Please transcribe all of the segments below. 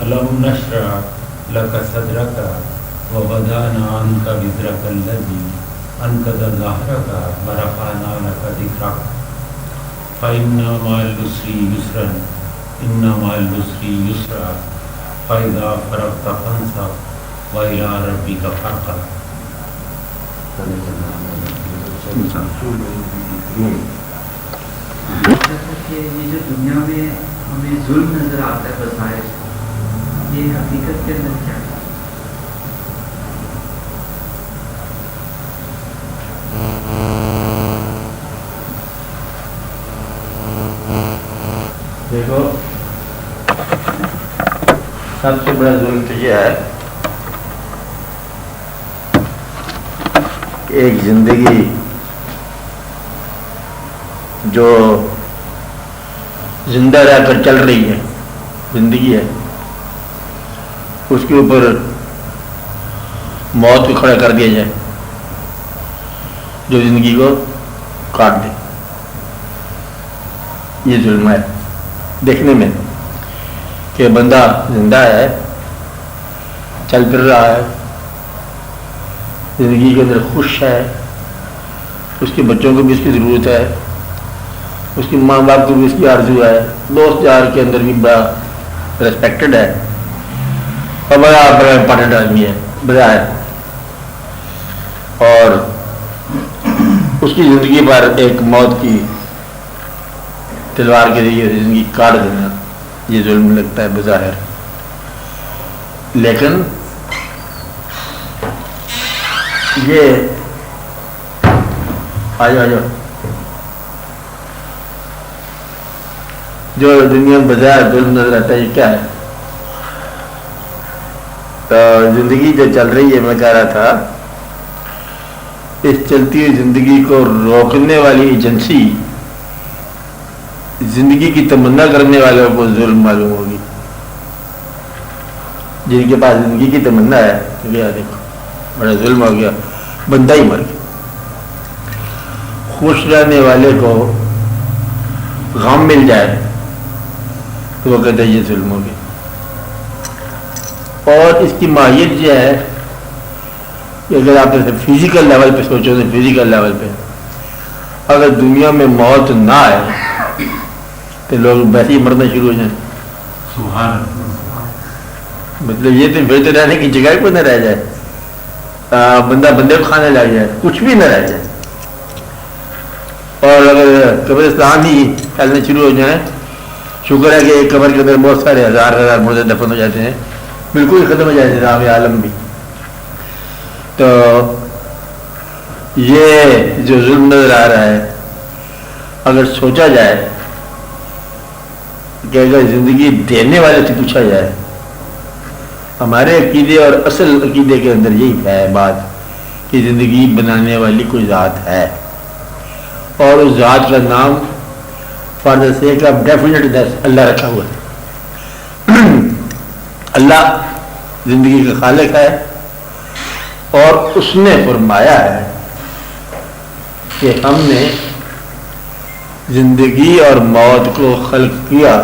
ألم نشرح لك صدرك ووضعنا عنك وزرك الذي أنقض ظهرك ورفعنا لك ذكرك فإن مع العسر يسرا إن مع العسر يسرا فإذا فرغت فانصب وإلى ربك فارغب. یہ جو دنیا میں ہمیں ظلم نظر آتا ہے بظاہر، یہ حقیقت کے اندر کیا ہے؟ دیکھو، سب سے بڑا ظلم تو یہ ہے کہ ایک زندگی جو زندہ رہ کر چل رہی ہے، زندگی ہے، اس کے اوپر موت کو کھڑا کر دیا جائے جو زندگی کو کاٹ دے. یہ ظلم ہے دیکھنے میں کہ بندہ زندہ ہے، چل پھر رہا ہے، زندگی کے اندر خوش ہے، اس کے بچوں کو بھی اس کی ضرورت ہے، اس کی ماں باپ کو بھی اس کی آرزو ہے، دوست یار کے اندر بھی بڑا ریسپیکٹڈ ہے اور بڑا امپورٹنٹ آدمی ہے، بڑا ہے، اور اس کی زندگی پر ایک موت کی تلوار کے ذریعے زندگی کاٹ دینا یہ ظلم لگتا ہے بظاہر. لیکن یہ آ جاؤ جو دنیا میں بظاہر ظلم نظر آتا ہے، یہ کیا ہے؟ تو زندگی جو چل رہی ہے، میں کہہ رہا تھا اس چلتی ہوئی زندگی کو روکنے والی ایجنسی زندگی کی تمنا کرنے والوں کو ظلم معلوم ہوگی. جن کے پاس زندگی کی تمنا ہے کہ دیکھو بڑا ظلم ہو گیا، بندہ ہی مر گیا. خوش رہنے والے کو غم مل جائے تو وہ کہتے ہیں یہ ظلم ہو گیا. اور اس کی ماہیت یہ ہے کہ اگر آپ فزیکل لیول پہ سوچو تو فزیکل لیول پہ اگر دنیا میں موت نہ آئے تو لوگ ویسے ہی مرنا شروع ہو جائیں. سبحان اللہ. مطلب یہ تو بہتر رہنے کی جگہ کو نہ رہ جائے، بندہ بندے کو کھانے لگ جائے، کچھ بھی نہ رہ جائے. اور اگر قبرستان ہی پھیلنے شروع ہو جائیں، شکر ہے کہ ایک قبر کے اندر بہت سارے ہزار مردے دفن ہو جاتے ہیں، بالکل ختم ہو جاتے ہیں نظام عالم بھی. تو یہ جو ظلم نظر آ رہا ہے، اگر سوچا جائے کہ اگر زندگی دینے والے سے پوچھا جائے، ہمارے عقیدے اور اصل عقیدے کے اندر یہی ہے بات کہ زندگی بنانے والی کوئی ذات ہے، اور اس ذات کا نام فار دا سیک آف ڈیفینیٹنس اللہ رکھا ہوا ہے. اللہ زندگی کا خالق ہے، اور اس نے فرمایا ہے کہ ہم نے زندگی اور موت کو خلق کیا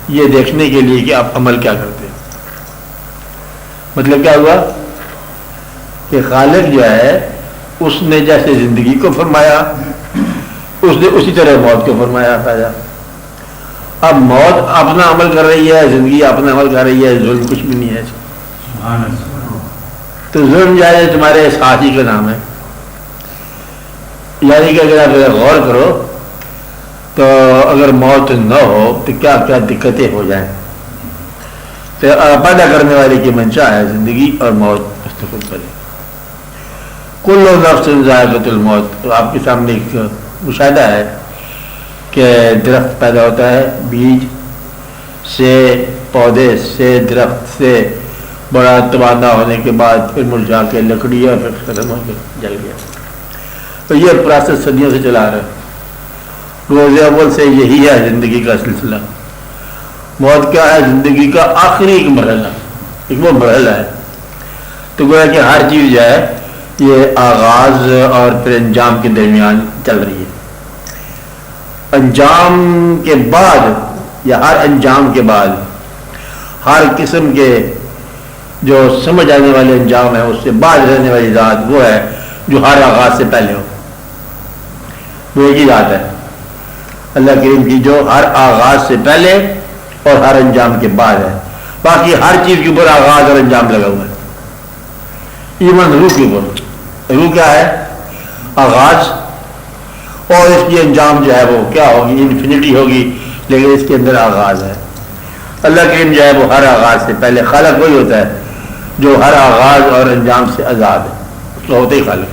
یہ دیکھنے کے لیے کہ آپ عمل کیا کرتے ہیں. مطلب کیا ہوا کہ خالق جو ہے اس نے جیسے زندگی کو فرمایا اس نے اسی طرح موت کو فرمایا تھا. اب موت اپنا عمل کر رہی ہے، زندگی اپنا عمل کر رہی ہے، ظلم کچھ بھی نہیں ہے. تو ظلم جو ہے تمہارے ساتھی کا نام ہے. یعنی کہ اگر آپ غور کرو تو اگر موت نہ ہو تو کیا کیا دقتیں ہو جائیں. تو پیدا کرنے والے کی منشا ہے زندگی اور موت مستقل کرے. کل نفس ذائقۃ الموت. تو آپ کے سامنے ایک مشاہدہ ہے کہ درخت پیدا ہوتا ہے بیج سے، پودے سے، درخت سے، بڑا توانا ہونے کے بعد پھر مرجھا کے لکڑی اور پھر ختم ہو کے جل گیا. تو یہ پروسیس صدیوں سے چلا رہا ہے. روز اول سے یہی ہے زندگی کا سلسلہ. موت کیا ہے؟ زندگی کا آخری ایک مرحلہ، ایک وہ مرحلہ ہے. تو گویا کہ ہر چیز جو ہے یہ آغاز اور پھر انجام کے درمیان چل رہی ہے. انجام کے بعد یا ہر انجام کے بعد ہر قسم کے جو سمجھ آنے والے انجام ہیں اس سے باہر رہنے والی ذات وہ ہے جو ہر آغاز سے پہلے ہو. وہ ایک ہی ذات ہے اللہ کریم کی جو ہر آغاز سے پہلے اور ہر انجام کے بعد ہے. باقی ہر چیز کے اوپر آغاز اور انجام لگا ہوا ہے. ایون روح کے اوپر، روح کیا ہے؟ آغاز، اور اس کی انجام جو ہے وہ کیا ہوگی؟ انفینٹی ہوگی، لیکن اس کے اندر آغاز ہے. اللہ کریم جو ہے وہ ہر آغاز سے پہلے، خالق وہی ہوتا ہے جو ہر آغاز اور انجام سے آزاد ہے، اس کا ہوتا ہی خالق.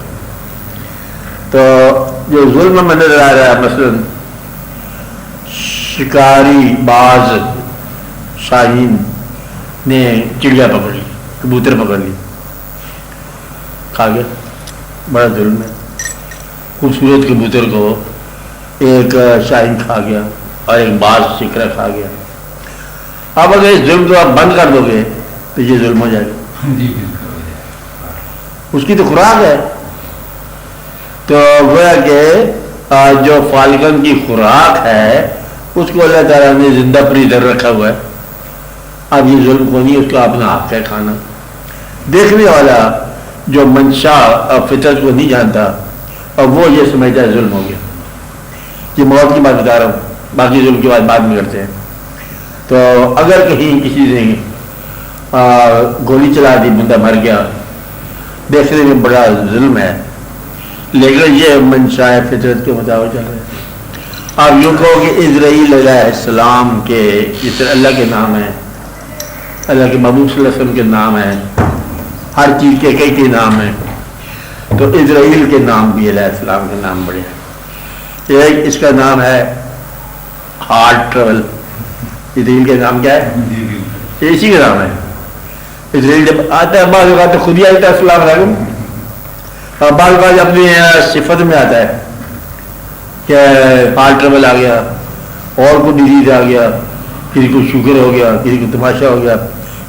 تو جو ظلم میں نظر آ رہا ہے، مثلا شکاری باز شاہین نے چڑیا پکڑ لی، کبوتر پکڑ لی، کھا گیا، بڑا ظلم ہے. خوبصورت کبوتر کو ایک شاہین کھا گیا اور ایک باز شکرا کھا گیا. اب اگر اس ظلم کو آپ بند کر دو گے تو یہ ظلم ہو جائے گا. اس کی تو خوراک ہے. تو گویا کہ جو فالکن کی خوراک ہے اس کو اللہ تعالیٰ نے زندہ پری در رکھا ہوا ہے. اب یہ ظلم کو نہیں، اس کا اپنا حق ہے کھانا. دیکھنے والا جو منشا اور فطرت کو نہیں جانتا اور وہ یہ سمجھتا ہے ظلم ہو گیا. یہ موت کی بات بتا رہا ہوں، باقی ظلم کی بات بعد میں کرتے ہیں. تو اگر کہیں کسی نے گولی چلا دی، بندہ مر گیا، دیکھنے میں بڑا ظلم ہے، لیکن یہ منشا فطرت کے مطابق چل رہا ہے. آپ یوں کہو کہ اسرائیل علیہ السلام کے جس طرح اللہ کے نام ہے، اللہ کے محبوب صلی اللہ علیہ وسلم کے نام ہے، ہر چیز کے کئی نام ہیں، تو اسرائیل کے نام بھی علیہ السلام کے نام بڑے ہیں. ایک اس کا نام ہے ہارڈ ٹریول. اسرائیل کے نام کیا ہے؟ اسی کا نام ہے. اسرائیل جب آتا ہے بعض اوقات تو خود ہی آتا ہے السلام علیکم، اور بعض اوقات اپنی صفت میں آتا ہے کہ ہارڈ ٹریول آ گیا، اور کوئی ڈیزیز آ گیا، کسی کو شوگر ہو گیا، کسی کو تماشا ہو گیا،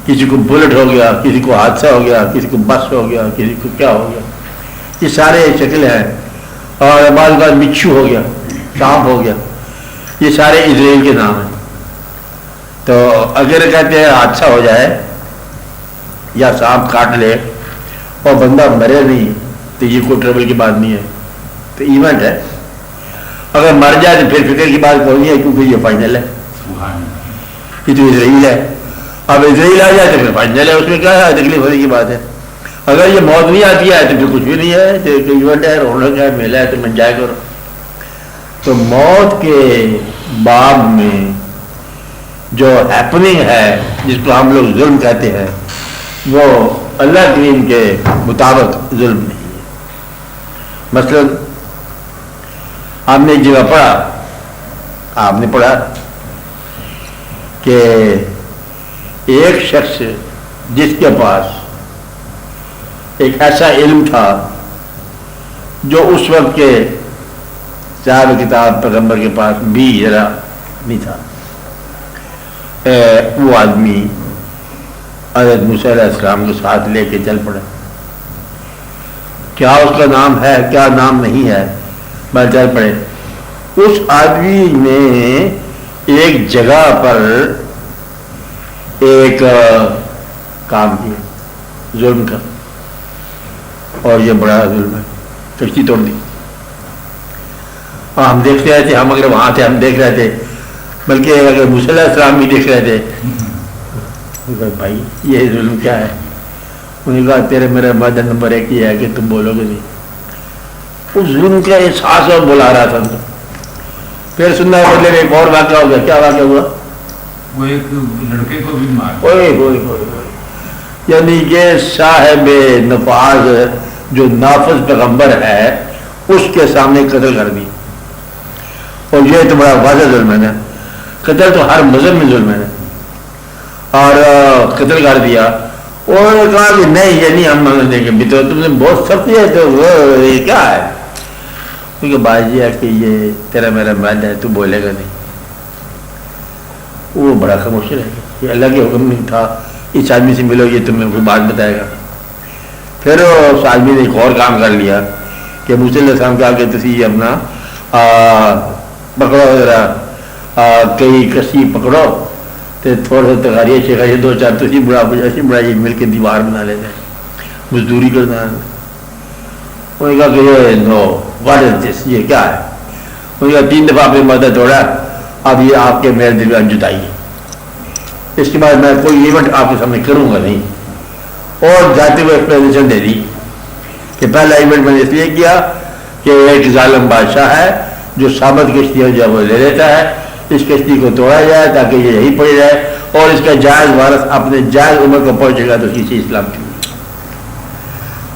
کسی کو بلٹ ہو گیا، کسی کو حادثہ ہو گیا، کسی کو بس ہو گیا، کسی کو کیا ہو گیا. یہ سارے شکل ہیں. اور بعض اوقات بچھو ہو گیا، سانپ ہو گیا. یہ سارے اسرائیل کے نام ہیں. تو اگر کہتے ہیں حادثہ ہو جائے یا سانپ کاٹ لے اور بندہ مرے نہیں تو یہ کوئی ٹریول کی بات نہیں ہے، تو ایونٹ ہے. اگر مر جائے تو پھر فکر کی بات کوئی نہیں ہے، کیونکہ یہ فائنل ہے. یہ تو اسرائیل ہے. اب اسرائیل آ جائے تو پھر فائنل ہے، اس میں کیا ہے تکلیف ہونے کی بات ہے. اگر یہ موت نہیں آتی ہے تو پھر کچھ بھی نہیں ہے، تو ایونٹ ہے، رونق ہے، میلہ ہے، تو من جائے کرو. تو موت کے باب میں جو ہیپننگ ہے جس کو ہم لوگ ظلم کہتے ہیں وہ اللہ کریم کے مطابق ظلم نہیں ہے. مثلا ہم نے ایک جگہ پڑھا، آپ نے پڑھا کہ ایک شخص جس کے پاس ایک ایسا علم تھا جو اس وقت کے صاحب کتاب پیغمبر کے پاس بھی ذرا نہیں تھا، وہ آدمی حضرت موسیٰ علیہ السلام کے ساتھ لے کے چل پڑے. کیا اس کا نام ہے، کیا نام نہیں ہے، بس چل پڑے. اس آدمی نے ایک جگہ پر ایک کام کیا ظلم کا، اور یہ بڑا ظلم ہے. کشتی توڑ دی. ہم دیکھ رہے تھے، ہم اگر وہاں تھے ہم دیکھ رہے تھے، بلکہ اگر موسیٰ علیہ السلام بھی دیکھ رہے تھے. بھائی یہ ظلم کیا ہے؟ انہوں نے کہا تیرے میرا وعدہ نمبر 1 یہ ہے کہ تم بولو گے نہیں. اس ظلم کا احساس اور بلا رہا تھا. پھر سننا ہے بدلے میں ایک اور واقعہ ہو گیا. کیا واقعہ ہوا؟ وہ ایک لڑکے کو بھی مار، یعنی کہ صاحب نفاذ جو نافذ پیغمبر ہے اس کے سامنے قتل کر دی. اور یہ تو بڑا واضح ظلم ہے نا. قتل تو ہر مذہب میں ظلم ہے نا. اور قتل کر دیا. اور کہا کہ نہیں یہ نہیں ہم مان دیں گے، بھی تو تم نے بہت سختی ہے، تو وہ یہ کیا ہے؟ کیونکہ بات یہ ہے کہ یہ تیرا میرا معاہد ہے، تو بولے گا نہیں. وہ بڑا خاموش رہے گا. یہ اللہ کے حکم نہیں تھا اس آدمی سے ملو، یہ تمہیں کوئی بات بتائے گا. پھر اس آدمی نے ایک اور کام کر لیا کہ موسیٰ علیہ السلام کہا کہ تسی اپنا پکڑو ذرا کئی کشتی پکڑو، تو تھوڑا سا تغاریہ شیخائی دو چار تو اسی بڑا یہ مل کے دیوار بنا لیتے ہیں مزدوری کرنا ہے. انہوں نے کہا کہ یہ نو واٹ از دس, یہ کیا ہے؟ انہوں نے کہا 3 دفعہ آپ نے مدد توڑا, اب یہ آپ کے میرے دل میں جتائی ہے, اس کے بعد میں کوئی ایونٹ آپ کے سامنے کروں گا نہیں. اور جاتے ہوئے ایکسپلینیشن دے دی کہ پہلا ایونٹ میں نے اس لیے کیا کہ ایک ظالم بادشاہ ہے جو ثابت کشتیاں جو وہ لے لیتا ہے, اس کشتی کو توڑا جائے تاکہ یہ یہی پڑ جائے اور اس کا جائز وارث اپنے جائز عمر کو پہنچے گا تو اسی سے اسلام کی.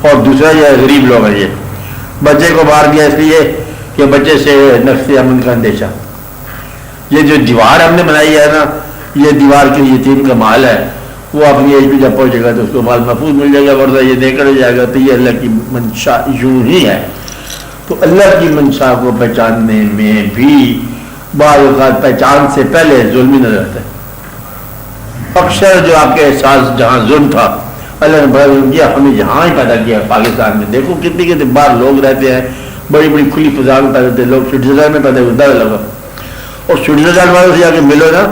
اور دوسرا یہ غریب لوگ ہیں, یہ بچے کو مار دیا اس لیے کہ بچے سے نفس امن کا اندیشہ. یہ جو دیوار ہم نے بنائی ہے نا, یہ دیوار کے یتیم کا مال ہے, وہ اپنی ایج پہ جب پہنچے گا تو اس کو مال محفوظ مل جائے گا, ورنہ یہ دے کر جائے گا. تو یہ اللہ کی منشا یوں ہی ہے. تو اللہ کی منشا کو پہچاننے میں بھی بعض اوقات پہچان سے پہلے ظلم ہی نظر آتا ہے. اکثر جو آپ کے احساس جہاں ظلم تھا اللہ نے بڑا ظلم کیا, ہمیں یہاں ہی پیدا کیا پاکستان میں. دیکھو کتنی کتنے باہر لوگ رہتے ہیں, بڑی بڑی کھلی فضا میں پیدا ہوتے ہیں لوگ. سوئٹزرلینڈ میں پیدا ہوتا ہے لگا, اور سوئٹزرلینڈ والوں سے جا کے ملو نا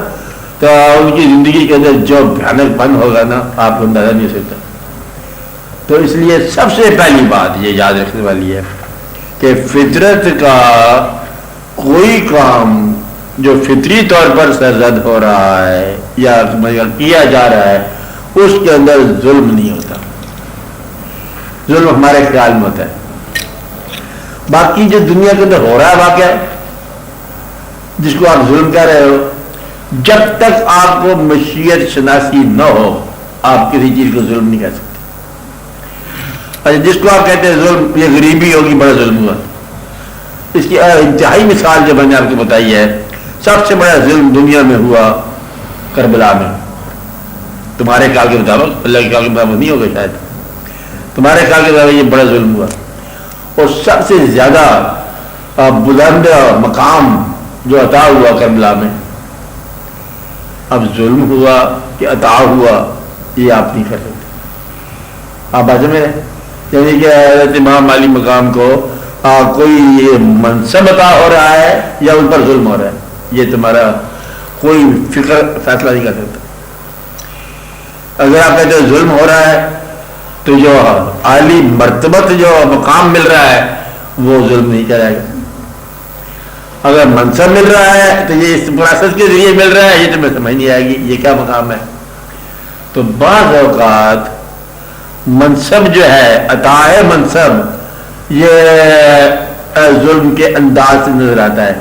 تو ان کی زندگی کے اندر جو بھیانک پن ہوگا نا آپ کو اندازہ نہیں ہو سکتا. تو اس لیے سب سے پہلی بات یہ یاد رکھنے والی ہے کہ فطرت کا کوئی کام جو فطری طور پر سرزد ہو رہا ہے یا کیا جا رہا ہے اس کے اندر ظلم نہیں ہوتا. ظلم ہمارے خیال میں ہوتا ہے. باقی جو دنیا کے اندر ہو رہا ہے واقعہ جس کو آپ ظلم کہہ رہے ہو, جب تک آپ کو مشیت شناسی نہ ہو آپ کسی چیز کو ظلم نہیں کہہ سکتے. اچھا, جس کو آپ کہتے ہیں ظلم, یہ غریبی ہوگی بڑا ظلم ہوا. اس کی انتہائی مثال جو میں نے آپ کو بتائی ہے, سب سے بڑا ظلم دنیا میں ہوا کربلا میں. تمہارے خیال کے مطابق, اللہ کے خیال کے مطابق نہیں ہوگا شاید, تمہارے خیال کے مطابق یہ بڑا ظلم ہوا. اور سب سے زیادہ بلند مقام جو عطا ہوا کربلا میں, اب ظلم ہوا کہ عطا ہوا یہ آپ نہیں کر سکتے. آپ بات میں یعنی کہ حضرت امام علی مقام کو کوئی یہ منصب عطا ہو رہا ہے یا ان پر ظلم ہو رہا ہے, یہ تمہارا کوئی فکر فیصلہ نہیں کر سکتا. اگر آپ کہتے ہیں ظلم ہو رہا ہے تو جو عالی مرتبت جو مقام مل رہا ہے وہ ظلم نہیں کہلائے گا. اگر منصب مل رہا ہے تو یہ اس پروسیس کے ذریعے مل رہا ہے, یہ تمہیں سمجھ نہیں آئے گی یہ کیا مقام ہے. تو بعض اوقات منصب جو ہے, عطا منصب, یہ ظلم کے انداز سے نظر آتا ہے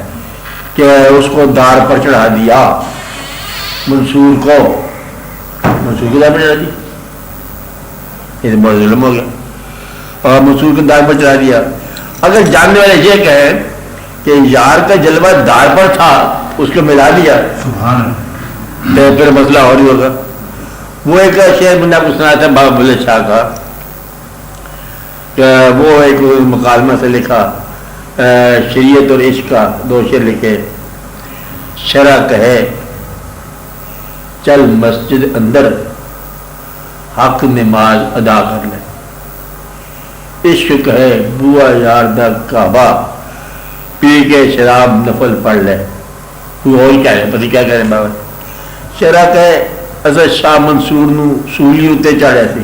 کہ اس کو دار پر چڑھا دیا, منصور کو منصور کی دار پر چڑھا دی, یہ تو بڑا ظلم ہو گیا. اور منصور کو دار پر چڑھا دیا. اگر جاننے والے یہ کہیں کہ یار کا جلوہ دار پر تھا اس کو ملا دیا تو پھر مسئلہ اور ہی ہوگا. وہ ایک شعر میں نے آپ کو سنا تھا بابا بلے شاہ کا, کہ وہ ایک مکالمہ سے لکھا, شریعت اور عشق کا 2 شعر لکھے. شرع کہے چل مسجد اندر حق نماز ادا کر لے, عشق کہے بوا یار دا کعبہ پی کے شراب نفل پڑھ لے. وہی کہہ رہے پتی کیا کہہ رہے ہیں بابا. شرع کہے اصل شاہ منصور نو سولی اتنے چڑھیا سی,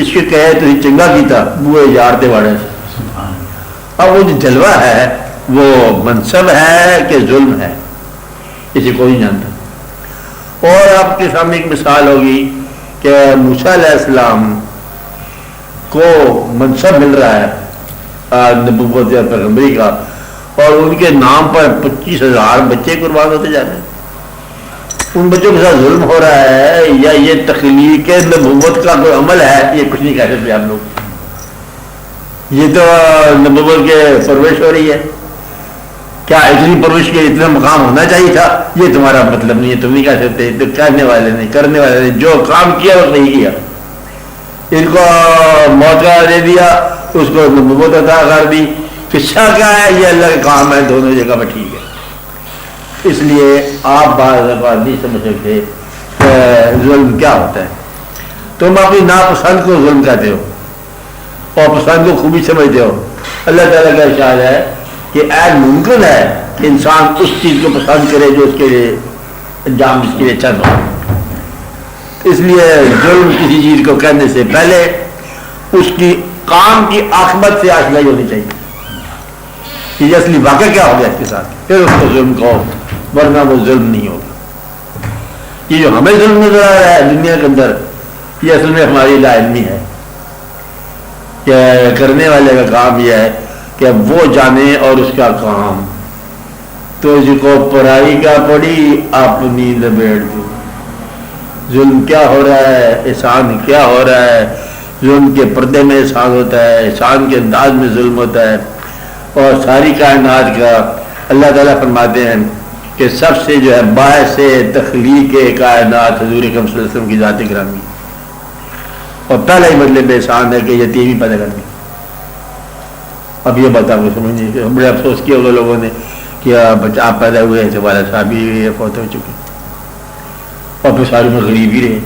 عشق کہے تو چنگا کیتا بوئے یار دے واڑے سے. اب وہ جو جلوہ ہے وہ منصب ہے کہ ظلم ہے, اسے کوئی نہیں جانتا. اور آپ کے سامنے ایک مثال ہوگی کہ موسیٰ علیہ السلام کو منصب مل رہا ہے نبوت یا پیغمبری کا, اور ان کے نام پر 25,000 بچے قربان ہوتے جا رہے ہیں. ان بچوں کے ساتھ ظلم ہو رہا ہے یا یہ تخلیق نبوت کا کوئی عمل ہے, یہ کچھ نہیں کہہ سکتے آپ لوگ. یہ تو نبوت کے پرورش ہو رہی ہے. کیا اتنی پرورش کے اتنا مقام ہونا چاہیے تھا, یہ تمہارا مطلب نہیں ہے, تم نہیں کہہ سکتے. تو کہنے والے نے, کرنے والے نے جو کام کیا وہ نہیں کیا. ان کو موقع دے دیا, اس کو نبوت عطا کر دی. قصہ کیا ہے, یہ اللہ کا کام ہے, دونوں جگہ میں ٹھیک ہے. اس لیے آپ بعض نہیں سمجھ سکتے ظلم کیا ہوتا ہے. تم اپنی ناپسند کو ظلم کہتے ہو اور پسند کو خوبی سمجھتے ہو. اللہ تعالیٰ کا ارشاد ہے کہ ایسا ممکن ہے کہ انسان اس چیز کو پسند کرے جو اس کے لیے انجام اس کے لیے اچھا ہو. اس لیے ظلم کسی چیز کو کرنے سے پہلے اس کی کام کی عاقبت سے آشنائی ہونی چاہیے کہ یہ اصلی واقعہ کیا ہو گیا اس کے ساتھ، پھر اس کو ظلم کہو، ورنہ وہ ظلم نہیں ہوگا. یہ جو ہمیں ظلم نظر آ رہا ہے دنیا کے اندر، یہ اصل میں ہماری لا علمی ہے کہ کرنے والے کا کام یہ ہے کہ وہ جانے اور اس کا کام تو جس کو پرائی کا پڑی اپنی لپیٹ دو. ظلم کیا ہو رہا ہے، احسان کیا ہو رہا ہے، ظلم کے پردے میں احسان ہوتا ہے، احسان کے انداز میں ظلم ہوتا ہے. اور ساری کائنات کا اللہ تعالیٰ فرماتے ہیں کہ سب سے جو ہے باعث تخلیق کائنات حضور اکرم صلی اللہ علیہ وسلم کی ذات گرامی، اور پہلا ہی مطلب احسان ہے کہ یتیمی پیدا کرنی. اب یہ بات آپ کو سمجھنی، بڑے افسوس کیا ہوگا لوگوں نے کہ بچہ آپ پیدا ہوئے ہیں تو والد صاحب بھی فوت ہو چکے، اور پھر سارے میں غریب ہی رہے،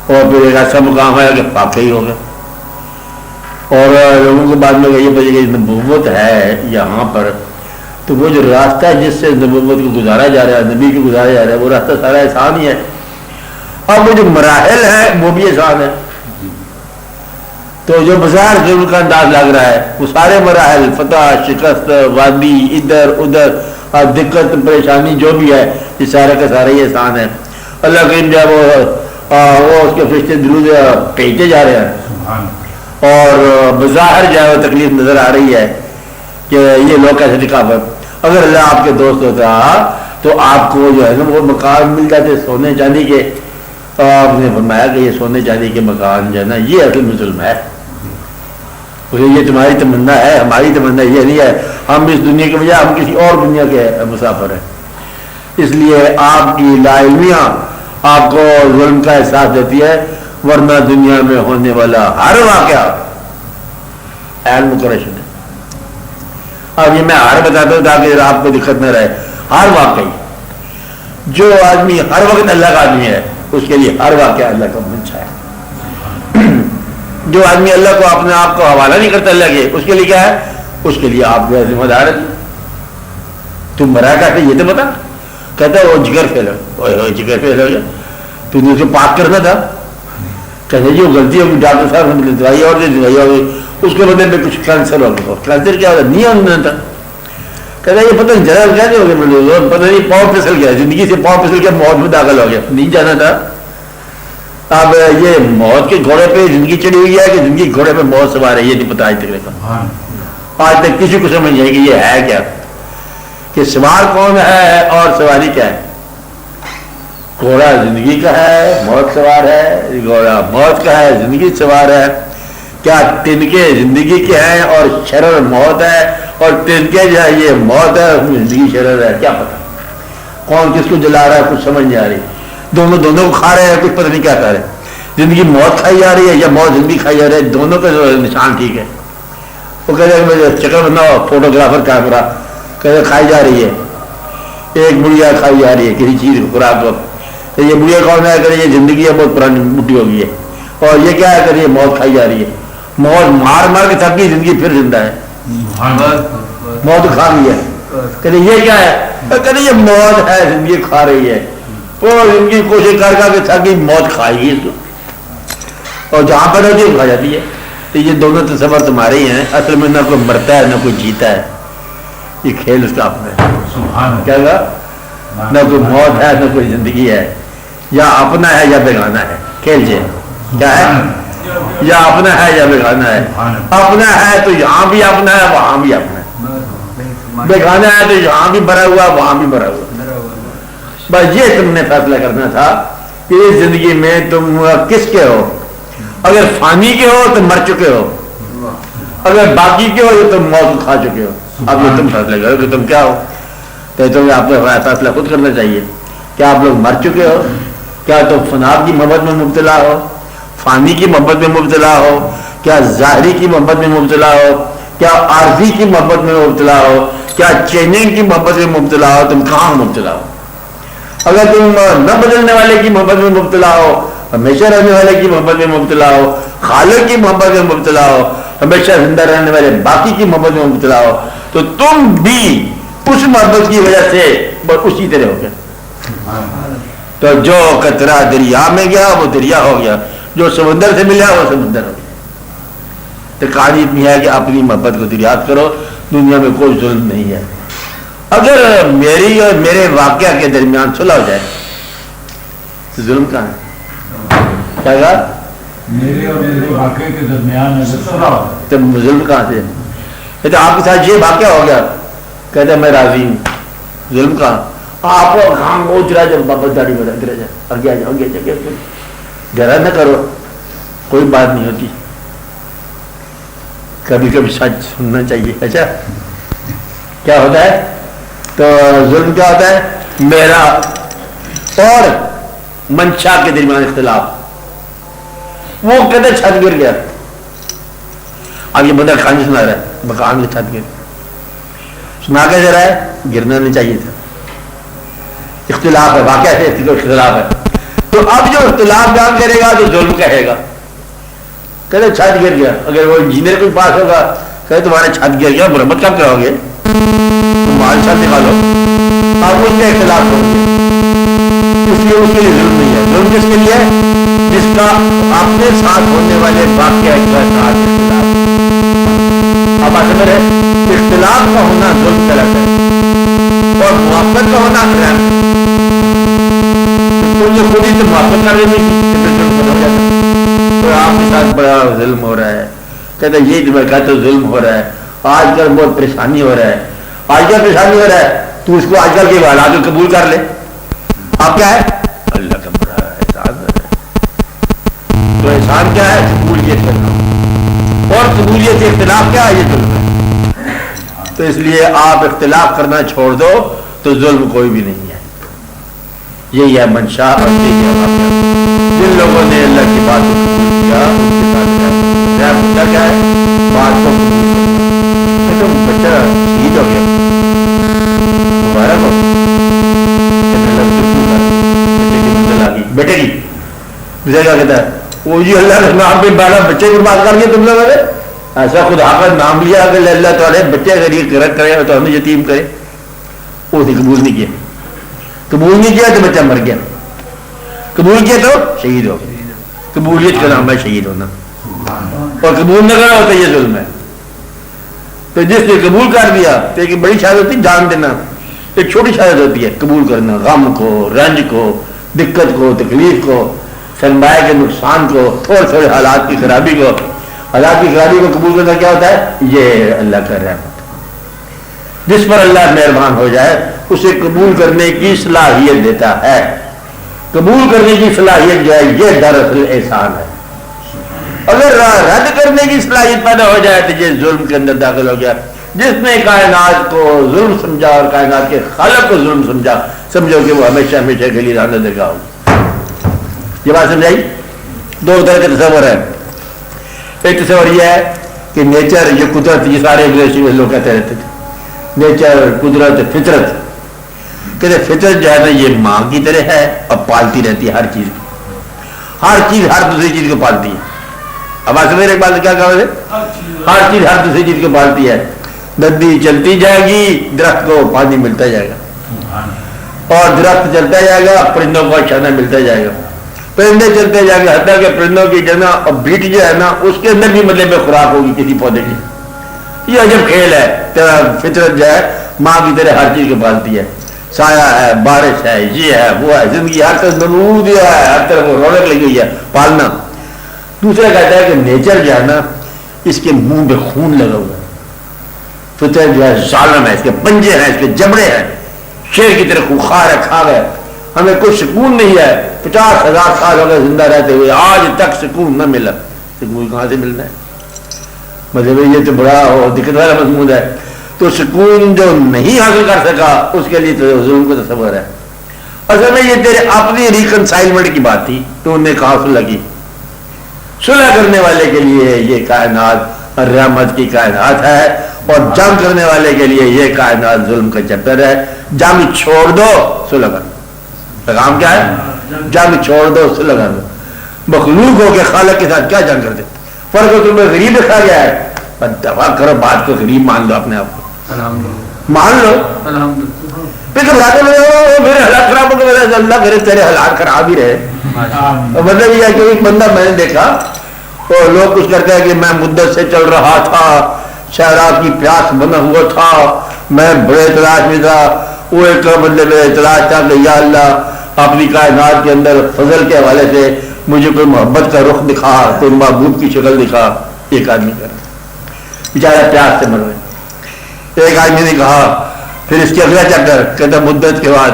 اور پھر ایک ایسا مقام ہے کہ پاک ہی ہوگا. اور لوگوں کو بعد میں یہ پتہ کہ نبوت ہے یہاں پر، تو وہ جو راستہ ہے جس سے نبوت کو گزارا جا رہا ہے، نبی کو گزارا جا رہا ہے، وہ راستہ سارا احسان ہی ہے. اور وہ جو مراحل ہیں وہ بھی احسان ہے. تو جو بظاہر ظلم کا انداز لگ رہا ہے وہ سارے مراحل، فتح، شکست، وادی، ادھر ادھر، دقت، پریشانی جو بھی ہے، یہ سارے کا سارا ہی احسان ہے. اللہ کریم جب وہ اس کے فرشتے درود بھیجتے جا رہے ہیں اور بظاہر جو ہے وہ تکلیف نظر آ رہی ہے کہ یہ لوگ کیسے دکھاوت. اگر اللہ آپ کے دوست ہوتا تو آپ کو جو ہے نا وہ مکان مل جاتے سونے چاندی کے. آپ نے فرمایا کہ یہ سونے چاندی کے مکان جو ہے نا یہ اصل میں ظلم ہے. یہ تمہاری تمنا ہے، ہماری تمنا یہ نہیں ہے. ہم اس دنیا کے بجائے ہم کسی اور دنیا کے مسافر ہیں. اس لیے آپ کی لا علمیاں آپ کو ظلم کا احساس دیتی ہے، ورنہ دنیا میں ہونے والا ہر واقعہ علم کو رشد ہے. اب یہ میں ہر بتاتا ہوں تاکہ آپ کو دقت نہ رہے. ہر واقعی جو آدمی ہر وقت اللہ کا آدمی ہے اس کے لیے ہر واقعہ اللہ کا منشا ہے. جو آدمی اللہ کو اپنے آپ کو حوالہ نہیں کرتا اللہ کے، اس کے لیے کیا ہے؟ اس کے لیے آپ جو ذمہ دار ہے. تم مرا کہتے یہ تو بتا، کہتا ہے وہ جگر فیل ہو، جگر فیل ہو گیا، تو نے اسے پاک کرنا تھا. کہتے جی وہ غلطی ہوگی، ڈاکٹر صاحب نے دوائی اور دوائی ہوگی، اس کے بدلے میں کچھ کینسر ہو گیا. کینسر کیا ہوتا نہیں ہونا تھا. کہتا یہ پتہ نہیں جگہ کیا ہو گیا، پتہ نہیں پاؤں پھسل گیا، زندگی سے پاؤں پھسل کے موت میں داخل ہو گیا، نہیں جانا تھا. اب یہ موت کے گھوڑے پہ زندگی چڑھی ہوئی ہے کہ زندگی کے گھوڑے پہ موت سوار ہے، یہ نہیں پتا آج تک رہتا. آج تک کسی کو سمجھ نہیں کہ یہ ہے کیا، کہ سوار کون ہے اور سواری کیا ہے. گھوڑا زندگی کا ہے، موت سوار ہے. گھوڑا موت کا ہے، زندگی سوار ہے. کیا تنکے زندگی کے ہیں اور شرر موت ہے، اور تنکے جو ہے یہ موت ہے اس میں زندگی شرر ہے. کیا پتا کون کس کو جلا رہا ہے، کچھ سمجھ نہیں آ رہی. دونوں کو کھا رہے ہیں، کچھ پتہ نہیں کیا کھا رہے ہیں. زندگی موت کھائی جا رہی ہے یا موت زندگی کھائی جا رہی ہے، دونوں کا نشان ٹھیک ہے. وہ کہتے ہیں مجھے چکر بناؤ، فوٹوگرافر کیمرہ کہتے کھائی جا رہی ہے. ایک بڑھیا کھائی جا رہی ہے کسی چیز کو خوراک وقت. تو یہ بڑھیا کون ہے کہ یہ زندگی ہے بہت پرانی بڈھی ہو گئی ہے، اور یہ کیا ہے کہ یہ موت کھائی جا رہی ہے. موت مار مار کے تھک گئی، زندگی پھر زندہ ہے. موت کھا گئی ہے. کہتے یہ کیا ہے، کہتے یہ موت ہے زندگی کھا رہی ہے. وہ زندگی کوشش کر کے تھک گئی، موت کھائے گی اس کو، اور جہاں پر ہوتی ہے کھا جاتی ہے. تو یہ دونوں تصور تمہارے ہی ہیں. اصل میں نہ کوئی مرتا ہے نہ کوئی جیتا ہے، یہ کھیل اس کا اپنا ہے. کیا گا نہ کوئی موت ہے نہ کوئی زندگی ہے، یا اپنا ہے یا بیگانہ ہے. کھیل جے کیا ہے، یا اپنا ہے یا بیگانہ ہے. اپنا ہے تو یہاں بھی اپنا ہے وہاں بھی اپنا ہے، بیگانہ ہے تو یہاں بھی بھرا ہوا وہاں بھی بھرا ہوا. بس یہ تم نے فیصلہ کرنا تھا کہ اس زندگی میں تم کس کے ہو. اگر فانی کے ہو تو مر چکے ہو، اگر باقی کے ہو تو تم موت کھا چکے ہو. اب یہ تم فیصلہ کرو کہ تم کیا ہو. تو تمہیں آپ کو فیصلہ خود کرنا چاہیے. کیا آپ لوگ مر چکے ہو؟ کیا تم فنا کی محبت میں مبتلا ہو، فانی کی محبت میں مبتلا ہو، کیا ظاہری کی محبت میں مبتلا ہو، کیا عارضی کی محبت میں مبتلا ہو، کیا چینجنگ کی محبت میں مبتلا ہو؟ تم کہاں مبتلا ہو؟ اگر تم نہ بدلنے والے کی محبت میں مبتلا ہو، ہمیشہ رہنے والے کی محبت میں مبتلا ہو، خالق کی محبت میں مبتلا ہو، ہمیشہ زندہ رہنے والے باقی کی محبت میں مبتلا ہو، تو تم بھی اس محبت کی وجہ سے اسی طرح ہو گئے. تو جو قطرہ دریا میں گیا وہ دریا ہو گیا، جو سمندر سے ملا وہ سمندر ہو گیا۔ تو کہانی اتنی ہے کہ اپنی محبت کو دریافت کرو، دنیا میں کوئی ظلم نہیں ہے۔ اگر میری اور میرے واقعہ کے درمیان صلح ہو جائے تو ظلم کہاں ہے؟ کیا کہا؟ میرے اور میرے واقعے کے درمیان اگر صلح ہو تو ظلم کہاں سے؟ کہتے آپ کے ساتھ یہ واقعہ ہو گیا، کہتے میں راضی ہوں، ظلم کہاں؟ آپ کو کام اترا جب واپس گاڑی میں اترا جائے، آگے آ جاؤ، آگے ڈرا نہ کرو، کوئی بات نہیں ہوتی، کبھی کبھی سچ سننا چاہیے۔ اچھا کیا ہوتا ہے؟ تو ظلم کیا ہوتا ہے؟ میرا اور منشا کے درمیان اختلاف، وہ کہتے چھت گر گیا، اب یہ بندہ کہانی سنا رہا ہے، مکان کی چھت گر، سنا کے دے رہا ہے، گرنا نہیں چاہیے تھا، اختلاف ہے، واقعہ سے اختلاف ہے۔ تو اب جو اختلاف بیان کرے گا تو ظلم کہے گا، کہتے چھت گر گیا، اگر وہ انجینئر کے پاس ہوگا کہتے تمہارا چھت گر گیا، مرمت کب کراؤ گے؟ تمہارے چھت نکالو، اب اس کے اختلاف ہو گیا، اس لیے اس کے لیے ظلم نہیں ہے۔ ظلم کس کے لیے؟ جس کا اپنے ساتھ ہونے والے واقعہ کے ساتھ اختلاف۔ اب بات سمجھ رہے؟ اختلاف کا ہونا ظلم غلط ہے اور محبت کا ہونا حرام ہے۔ تم جو خود ہی سے محبت کر رہے نہیں تھی ظلم ہو جاتا، تو آپ کے ساتھ بڑا ظلم ہو رہا ہے، کہتے یہ میں کہتا ظلم ہو رہا ہے، آج کل بہت پریشانی ہو رہا ہے، آج کل پریشانی ہو رہا ہے، تو اس کو آج کل کے حالات کو قبول کر لے۔ آپ کیا ہے؟ اللہ کا بڑا احسان ہے۔ تو احسان کیا ہے؟ قبولیت کرنا، اور قبولیت سے اختلاف کیا ہے؟ یہ ظلم ہے۔ تو اس لیے آپ اختلاف کرنا چھوڑ دو تو ظلم کوئی بھی نہیں ہے۔ یہی ہے منشا اور یہی ہے واقعہ۔ جن لوگوں نے اللہ کی بات کو قبول کیا ان کے ساتھ ہوتا کیا ہے؟ بات کو قبول کرنا۔ تو بچہ شہید ہو گیا، مبارک ہو، بیٹے کی دوسرے کیا کہتا ہے؟ وہ جی اللہ نے نام پہ 12 بچے برباد کر دیے تم لوگوں نے، ایسا خدا کا نام لیا کہ اللہ تعالیٰ بچے اگر یہ غلط کرے تو ہمیں یتیم کرے، وہ قبول نہیں کیا، قبول نہیں کیا تو بچہ مر گیا، قبول کیا تو شہید ہو گیا۔ قبولیت کا نام ہے شہید ہونا، اور قبول نہ کرا ہوتا یہ ظلم ہے۔ تو جس نے قبول کر دیا تو ایک بڑی شہادت ہوتی ہے جان دینا، ایک چھوٹی شہادت ہوتی ہے قبول کرنا، غم کو، رنج کو، دقت کو، تکلیف کو، سرمایہ کے نقصان کو، تھوڑے تھوڑے حالات کی خرابی کو، حالات کی خرابی کو قبول کرنا کیا ہوتا ہے؟ یہ اللہ کا رحمت، جس پر اللہ مہربان ہو جائے اسے قبول کرنے کی صلاحیت دیتا ہے۔ قبول کرنے کی صلاحیت جو ہے یہ دراصل احسان ہے۔ اگر رد کرنے کی صلاحیت پیدا ہو جائے تو یہ ظلم کے اندر داخل ہو گیا۔ جس نے کائنات کو ظلم سمجھا اور کائنات کے خالق کو ظلم سمجھا، سمجھو کہ وہ ہمیشہ ہمیشہ کے لیے لعنت دے گا۔ یہ بات سمجھائی؟ دو طرح کے تصور ہے۔ ایک تصور یہ ہے کہ نیچر، یہ قدرت، یہ سارے انگریزی لوگ کہتے رہتے تھے نیچر، قدرت، فطرت، کہتے فطرت جو ہے نا یہ ماں کی طرح ہے اور پالتی رہتی ہے ہر چیز کو، ہر چیز ہر دوسری چیز کو پالتی ہے۔ اب آج میرے بات کیا کہا ہے؟ ہر چیز ہر دوسری چیز کو پالتی ہے۔ ندی چلتی جائے گی، درخت کو پانی ملتا جائے گا، اور درخت چلتا جائے گا، پرندوں کو چھانا ملتا جائے گا، پرندے چلتے جائیں گے، حتیٰ کہ پرندوں کی جو ہے نا اور بیٹ جو ہے نا اس کے اندر بھی مطلب خوراک ہوگی کسی پودے کی۔ یہ عجب کھیل ہے، تیرا فطرت جو ہے ماں کی طرح ہر چیز کو پالتی ہے، سایہ ہے، بارش ہے، یہ ہے، وہ ہے، زندگی ہر طرف نور دیا ہے، ہر طرف رونق لگی ہوئی ہے، پالنا۔ دوسرا کہتا ہے کہ نیچر جو ہے نا اس کے منہ پہ خون لگا ہوا ہے، فطرت جو ہے ظالم ہے، اس کے پنجے ہیں، اس کے جبڑے ہیں، شیر کی طرح خوخار ہے، کھا گئے، ہمیں کوئی سکون نہیں ہے، 50,000 سال ہو گئے زندہ رہتے ہوئے، آج تک سکون نہ ملا۔ سکون کہاں سے ملنا ہے؟ مطلب یہ تو بڑا دقت والا مضمون ہے۔ تو سکون جو نہیں حاصل کر سکا اس کے لیے تو ظلم کا تصور ہے۔ اصل میں یہ تیرے اپنی ریکنسائلمنٹ کی بات تھی، تو انہیں کہاں صلح کی؟ صلح کرنے والے کے لیے یہ کائنات رحمت کی کائنات ہے، اور جنگ کرنے والے کے لیے یہ کائنات ظلم کا چیپٹر ہے۔ جنگ چھوڑ دو، صلح کر دو۔ پیغام کیا ہے؟ جنگ چھوڑ دو، صلح کر دو۔ مخلوق ہو کے خالق کے ساتھ کیا جنگ کرتے؟ فرق تم میں غریب رکھا گیا ہے، پر دفاع کرو، بات کو غریب مان لو، اپنے آپ کو مان لو، پھر گھبراتے میرے حالات خراب ہو گئے، اللہ کرے تیرے حالات خراب ہی رہے. مطلب یہ ہے کہ ایک بندہ میں نے دیکھا تو لوگ کچھ کرتے ہیں کہ میں مدت سے چل رہا تھا، شہرات کی پیاس بنا ہوا تھا، میں بڑے تلاش میں تھا. وہ ایک بندے میں تلاش تھا کہ یا اللہ اپنی کائنات کے اندر فضل کے حوالے سے مجھے کوئی محبت کا رخ دکھا، کوئی محبوب کی شکل دکھا. ایک آدمی کر بیچارہ پیاس سے مر گئے. ایک آدمی نے کہا پھر اس کے اگلا چکر کہتا مدت کے بعد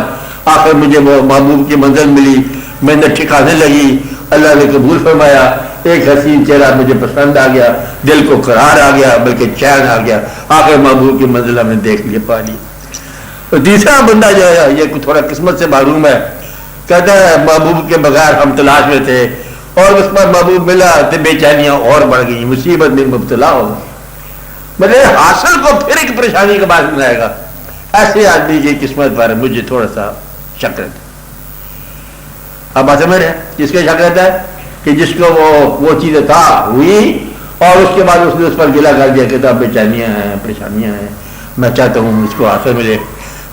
آخر مجھے وہ محبوب کی منزل ملی، میں نے ٹھکانے لگی، اللہ نے قبول فرمایا، ایک حسین چہرہ مجھے پسند آ گیا، دل کو قرار آ گیا، بلکہ چین آ گیا، آخر محبوب کی منزل ہم نے دیکھ لیا، پا لی. تیسرا بندہ جو ہے یہ تھوڑا قسمت سے معلوم ہے، کہتا ہے محبوب کے بغیر ہم تلاش میں تھے اور اس پر محبوب ملا تو بے چینیاں اور بڑھ گئی، مصیبت میں مبتلا ہو گئی. مطلب حاصل کو پھر ایک پریشانی کا باعث بنائے گا. ایسے آدمی کی قسمت پر مجھے تھوڑا سا شک رہتا ہے. اب بات سمجھ رہے ہیں جس کا شک رہتا ہے کہ جس کو وہ چیزیں تھا ہوئی اور اس کے بعد اس نے اس پر گلا کر دیا کہ بے چینیاں ہیں، پریشانیاں ہیں، میں چاہتا ہوں اس کو حاصل ملے.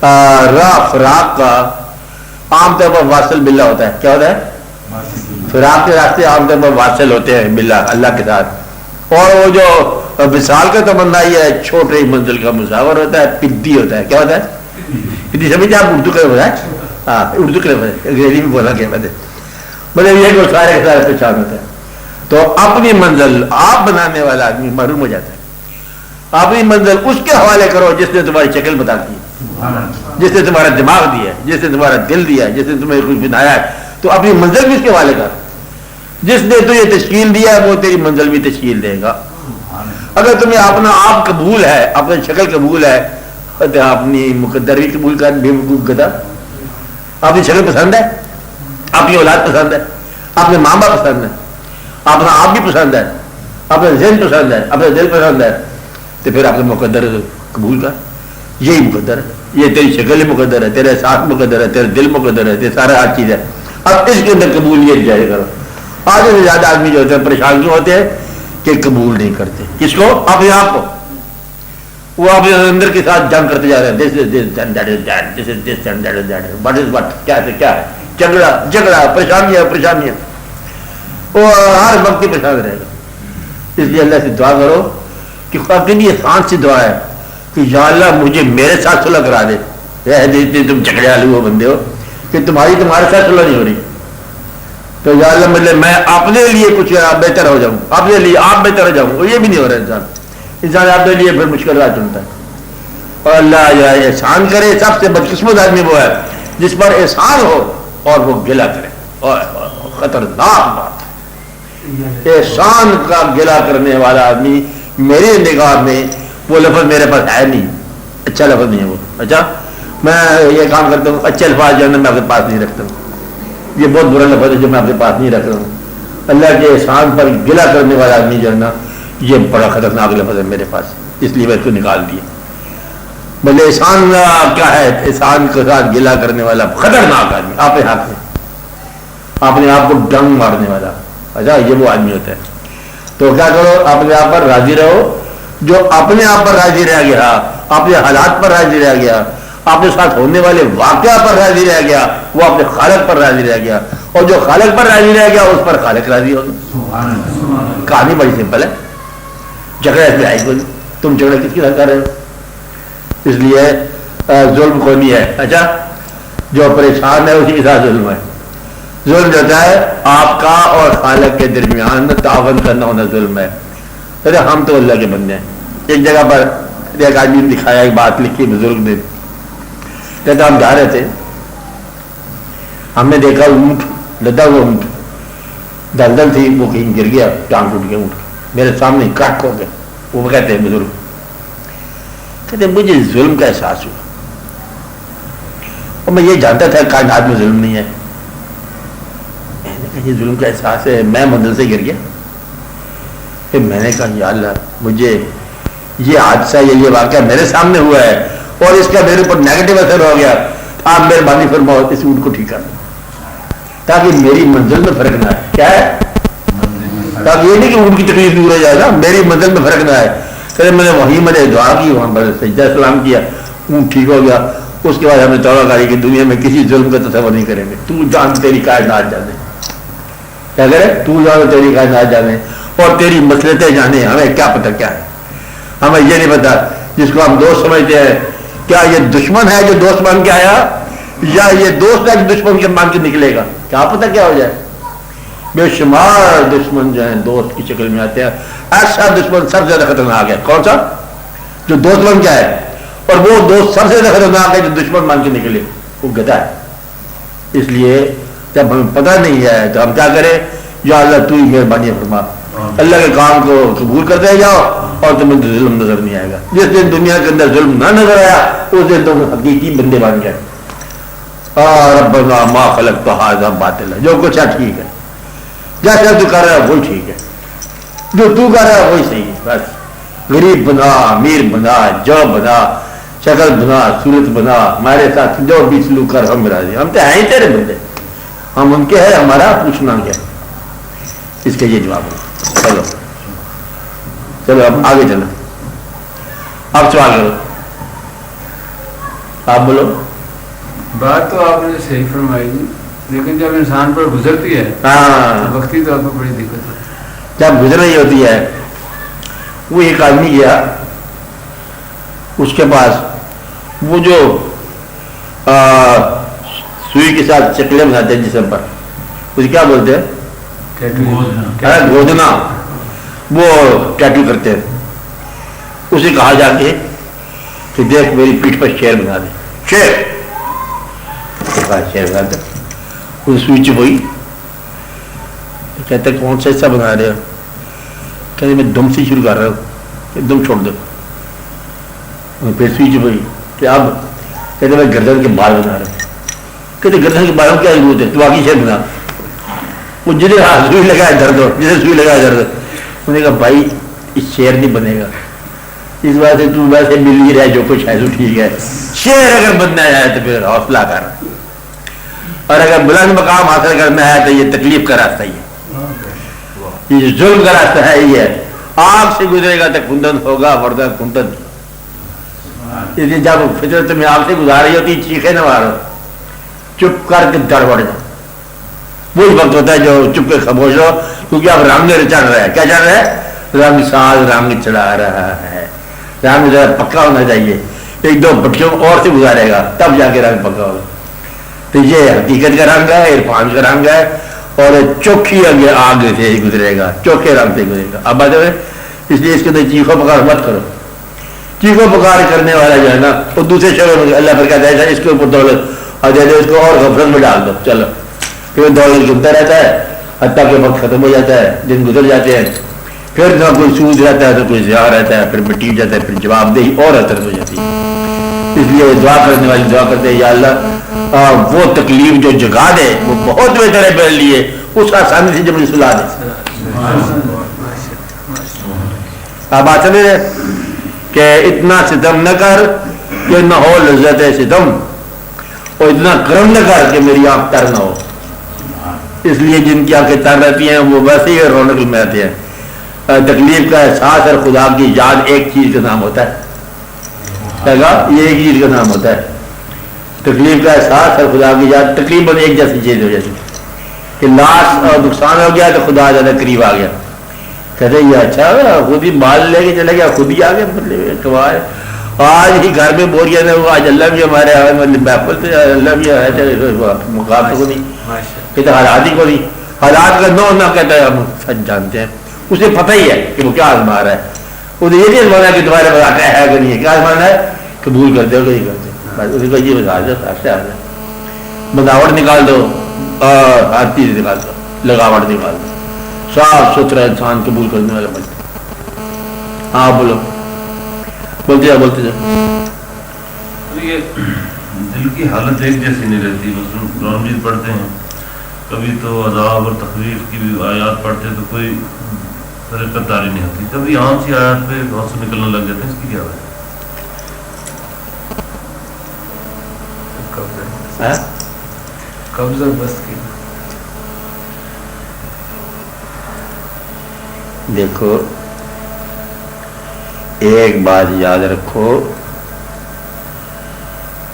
فراق کا عام طور پر واصل باللہ ہوتا ہے. کیا ہوتا ہے؟ فراق کے راستے عام طور پر واصل ہوتے ہیں باللہ، اللہ کے ساتھ. اور وہ جو وصال کا تمنا یہ ہے چھوٹے منزل کا مسافر ہوتا ہے، پدی ہوتا ہے. کیا ہوتا ہے؟ پدی سمجھتے آپ اردو کا ہوتا ہے؟ ہاں اردو کے انگریزی میں بولا گیا مطلب یہ کہ سارے کے سارے پریشان ہوتا ہے. تو اپنی منزل آپ بنانے والا آدمی محروم ہو جاتا ہے. اپنی منزل اس کے حوالے کرو جس نے تمہاری شکل بتا دی، جس نے تمہارا دماغ دیا ہے، جس نے تمہارا دل دیا ہے، جس نے تمہیں کچھ بنایا ہے. تو اپنی منزل بھی اس کے حوالے کر. جس نے تجھے تشکیل دیا ہے وہ تیری منزل بھی تشکیل دے گا. اگر تمہیں اپنا آپ قبول ہے، اپنی شکل قبول ہے، تو اپنی مقدر بھی قبول کر. بے وقوف گدا اپنی شکل پسند ہے، اپنی اولاد پسند ہے، اپنے ماں باپ پسند ہے، اپنا آپ بھی پسند ہے، اپنا ذہن پسند ہے، اپنا دل پسند ہے، تو پھر اپنے مقدر قبول کر. یہی مقدر ہے، یہ تیری شکل مقدر ہے، تیرے ساتھ مقدر ہے، تیرے دل مقدر ہے، تیرے سارا ہر چیز ہے. اب اس کے اندر قبولیت جاری کرو. آدھے سے زیادہ آدمی جو ہوتے ہیں پریشان کیوں ہوتے ہیں کہ قبول نہیں کرتے. کس کو؟ اپنے آپ کو. وہ اپنے اندر کے ساتھ جنگ کرتے جا رہے ہیں. This is this and that is that. This is this and that is that. What is what? کیا ہے کیا ہے؟ جھگڑا پریشانیاں. وہ ہر وقت ہی پریشان رہے گا. اس لیے اللہ سے دعا کرو کہ اپنی احسان سے دعا ہے کہ یا اللہ مجھے میرے ساتھ صلح کرا دے. تم جھگڑے والے ہو بندے ہو کہ تمہارے ساتھ صلح نہیں ہو رہی. تو یا اللہ مطلب میں اپنے لیے کچھ بہتر ہو جاؤں، اپنے لیے آپ بہتر ہو جاؤں. یہ بھی نہیں ہو رہا. انسان اپنے لیے پھر مشکل رات چنتا ہے. اور اللہ جو ہے احسان کرے. سب سے بدقسمت آدمی وہ ہے جس پر احسان ہو اور وہ گلا کرے. اور خطرناک بات ہے، احسان کا گلا کرنے والا آدمی میری نگاہ میں وہ لفظ میرے پاس ہے نہیں، اچھا لفظ نہیں ہے وہ. اچھا میں یہ کام کرتا ہوں، اچھے الفاظ جو ہے میں اپنے پاس نہیں رکھتا ہوں. یہ بہت برا لفظ ہے جو میں اپنے پاس نہیں رکھ رہا ہوں. اللہ کے احسان پر گلا کرنے والا آدمی جو ہے نا یہ بڑا خطرناک لفظ ہے میرے پاس، اس لیے میں اس کو نکال دیا. بولے احسان کیا ہے؟ احسان کے ساتھ گلا کرنے والا خطرناک آدمی، آپ ہاتھ میں اپنے آپ کو ڈنگ مارنے والا. اچھا یہ وہ آدمی ہوتا ہے. تو کیا کرو، اپنے آپ پر راضی رہو. جو اپنے آپ پر راضی رہ گیا، اپنے حالات پر راضی رہ گیا، اپنے ساتھ ہونے والے واقعہ پر راضی رہ گیا، وہ اپنے خالق پر راضی رہ گیا. اور جو خالق پر راضی رہ گیا اس پر خالق راضی ہوگا. کہانی بڑی سمپل ہے. جھگڑا اس میں آئی کوئی، تم جھگڑا کس کے ساتھ کر رہے ہو؟ اس لیے ظلم کوئی نہیں ہے. اچھا جو پریشان ہے اسی کے ساتھ ظلم ہے. ظلم جو ہوتا ہے آپ کا اور خالق کے درمیان تعاون کرنا ہونا ظلم ہے. ہم تو اللہ کے بندے ہیں. ایک جگہ پر ایک آدمی نے دکھایا، ایک بات لکھی بزرگ نے، کہتا ہم جا رہے تھے، ہم نے دیکھا اونٹ لدا ہوا، اونٹ دلدل تھی، وہ کہیں گر گیا، ٹانگ ٹوٹ گیا، اونٹ میرے سامنے کریک ہو گیا. وہ کہتے ہیں بزرگ، کہتے ہیں مجھے ظلم کا احساس ہوا اور میں یہ جانتا تھا کائنات میں ظلم نہیں ہے. یہ ظلم کا احساس ہے، میں منزل سے گر گیا. پھر میں نے کہا یا اللہ مجھے یہ حادثہ یہ واقعہ میرے سامنے ہوا ہے اور اس کا میرے اوپر نیگیٹو اثر ہو گیا، آپ مہربانی فرماؤ اس اونٹ کو ٹھیک کر تاکہ میری منزل میں فرق نہ آئے. کیا ہے؟ تاکہ یہ نہیں کہ اونٹ کی تکلیف دور ہو جائے گا، میری منزل میں فرق نہ آئے. پھر میں نے وہیں میں نے دعا کی، وہاں پر سجدہ سلام کیا، اونٹ ٹھیک ہو گیا. اس کے بعد ہم نے توبہ کری کہ دنیا میں کسی ظلم کا تصور نہیں کریں گے. تو جان تیری کائنات جانے, کیا کرے, تو جان تیری کائنات جانے اور تیری مصلحتیں جانے, ہمیں کیا پتہ کیا ہے, ہمیں یہ نہیں پتا. جس کو ہم دوست سمجھتے ہیں, کیا یہ دشمن ہے جو دوست مان کے آیا, یا یہ دوست ہے جو دشمن کے مان کے نکلے گا, کیا پتہ کیا ہو جائے. بے شمار دشمن جو ہیں دوست کی شکل میں آتے ہیں. ایسا دشمن سب سے زیادہ خطرناک ہے, کون سا, جو دوست بن کے ہے, اور وہ دوست سب سے زیادہ خطرناک ہے جو دشمن مان کے نکلے, وہ گدھا ہے. اس لیے جب ہمیں پتہ نہیں ہے تو ہم کیا کریں, یا اللہ تو ہی مہربانی فرما, اللہ کے کام کو قبول کرتے جاؤ اور تمہیں ظلم نظر نہیں آئے گا. جس دن دنیا کے اندر ظلم نہ نظر آیا اس دن تم حقیقی بندے بن گئے. ربنا ما خلقت هذا باطلا, جو کچھ ہے ٹھیک ہے, جیسا تو کر رہا ہے وہی ٹھیک ہے, جو تو کر رہا ہے وہی صحیح ہے. بس غریب بنا, امیر بنا, جو بنا, شکل بنا, صورت بنا, ہمارے ساتھ جو بھی سلوک کر ہم راضی, ہم تو ہیں ہی تیرے بندے, ہم ان کے ہیں, ہمارا پوچھنا کیا. اس کے یہ جواب ہے. چلو چلو اب آگے چلو, اب سوال کرو, آپ بولو. بات تو آپ نے صحیح فرمائی جی, لیکن جب انسان پر گزرتی ہے ہاں, وقتی طور پر بڑی دقت ہے. جب گزر رہی ہوتی ہے, وہ ایک آدمی گیا, اس کے پاس وہ جو سوئی کے ساتھ چکلے بناتے ہیں جسم پر, اسے کیا بولتے ہیں, گودنا, وہ ٹیٹو کرتے ہیں. اسے کہا جا کے کہ دیکھ میری پیٹھ پر شیر بنا دے, شیر بنا دے. وہ سوئی چپوئی, کہتے کون سا حصہ بنا رہے ہو, کہتے میں دم سے شروع کر رہا ہوں, دم چھوڑ دو. پھر سوئی چپوئی کہ اب, کہتے میں گردن کے بال بنا رہا ہوں. کہتے گردن کے بالوں کیا ضرورت ہے, تو باقی شیر بنا. وہ جنہیں سوئی لگا ہے درد ہو, جسے سوئی لگا ہے درد, انہوں نے کہا بھائی اس شیر نہیں بنے گا, اس بات سے تو ویسے مل ہی رہا, جو کچھ ہے تو ٹھیک ہے. شیر اگر بننا ہے تو پھر حوصلہ کر, اور اگر بلند مقام حاصل کرنا ہے تو یہ تکلیف کا راستہ ہی ہے, یہ ظلم کا راستہ ہے. یہ ہے آگ سے گزرے گا تو کندن ہوگا, ورنہ کندن. اس لیے جب فطرت میں آگ سے گزار رہی ہوتی, چیخے نہ مارو, چپ کر کے دڑ بڑ جاؤ. وہی وقت ہوتا ہے جو چپ کے خاموش ہو, کیونکہ اب رنگ چڑھ رہا ہے. کیا چڑھ رہا ہے, رنگ ساز رنگ چڑھا رہا ہے. رنگ ذرا پکا ہونا چاہیے, ایک دو بٹیوں اور سے گزارے گا تب جا کے رنگ پکا ہوگا. تو یہ حقیقت کا رنگ ہے, عرفان کا رنگ ہے, اور چوکھی آگ سے گزرے گا, چوکھے رنگ سے گزرے گا. اب بات ہے, اس لیے اس کے اندر چیخو پکار مت کرو. چیخو پکار کرنے والا جو ہے نا, وہ دوسرے شعبے میں اللہ پر کہتا ہے اس کے اوپر دولت اور دے دو, اس کو اور غفلت میں ڈال دو, چلو پھر دولت گنتا رہتا ہے حتیٰ کہ وقت ختم ہو جاتا ہے, دن گزر جاتے ہیں, پھر نہ کوئی سود رہتا ہے تو کوئی زیادہ رہتا ہے, پھر مٹی جاتا ہے, پھر جواب دہی اور اثر ہو جاتی ہے. اس لیے دعا کرنے والی دعا کرتے ہیں, یا اللہ وہ تکلیف جو جگا دے وہ بہت بہتر ہے میرے لیے, اس آسانی سے جب مجھے سلا دے. آپ بات سمجھ رہے کہ اتنا ستم نہ کر کہ نہ ہو لذت ستم, اور اتنا کرم نہ کر کہ میری آنکھ تر نہ ہو. اس لیے جن کی آنکھیں تر رہتی ہیں وہ ویسے ہی رونق میں آتے ہیں. تکلیف کا احساس اور خدا کی یاد ایک چیز کا نام ہوتا ہے, یہ ایک چیز کا نام ہوتا ہے. تکلیف کا احساس اور خدا کی یاد تقریباً ایک جیسی چیز ہو جاتی ہے کہ لاس اور نقصان ہو گیا تو خدا زیادہ قریب آ گیا. کہتے یہ اچھا خود ہی مال لے کے چلے گیا, خود ہی آ گیا, مطلب آج ہی گھر میں بول گیا وہ آج اللہ بھی ہمارے محفل سے, اللہ بھی ہے مقابلے کو نہیں, کہتے حالات ہی کو نہیں, حالات کا نو نہ کہتا ہے, ہم سچ جانتے ہیں. اسے پتہ ہی ہے کہ وہ کیا آزما رہا ہے, اسے یہ نہیں آزمانا کہ تمہارے پاس آتا ہے کہ نہیں ہے, کیا آزمانا ہے, قبول کرتے ہو کہ نہیں کرتے. بس اسے کو یہ بتا دو, سے آ جائے, بناوٹ نکال دو, ہر چیز نکال دو, لگاوٹ نکال دو, صاف ستھرا انسان قبول کرنے والا بنتا. ہاں بولو, بولتے جاؤ بولتے جاؤ. یہ دل کی حالت ایک جیسی نہیں رہتی. مثلاً قرآن مجید پڑھتے ہیں, کبھی تو عذاب اور تخویف کی بھی آیات پڑھتے ہیں تو کوئی طریقت داری نہیں ہوتی, کبھی عام سی آیات پہ بہت سے نکلنے لگ جاتے ہیں. اس کی کیا وجہ ہے؟ قبض اور بست کی. دیکھو ایک بات یاد رکھو,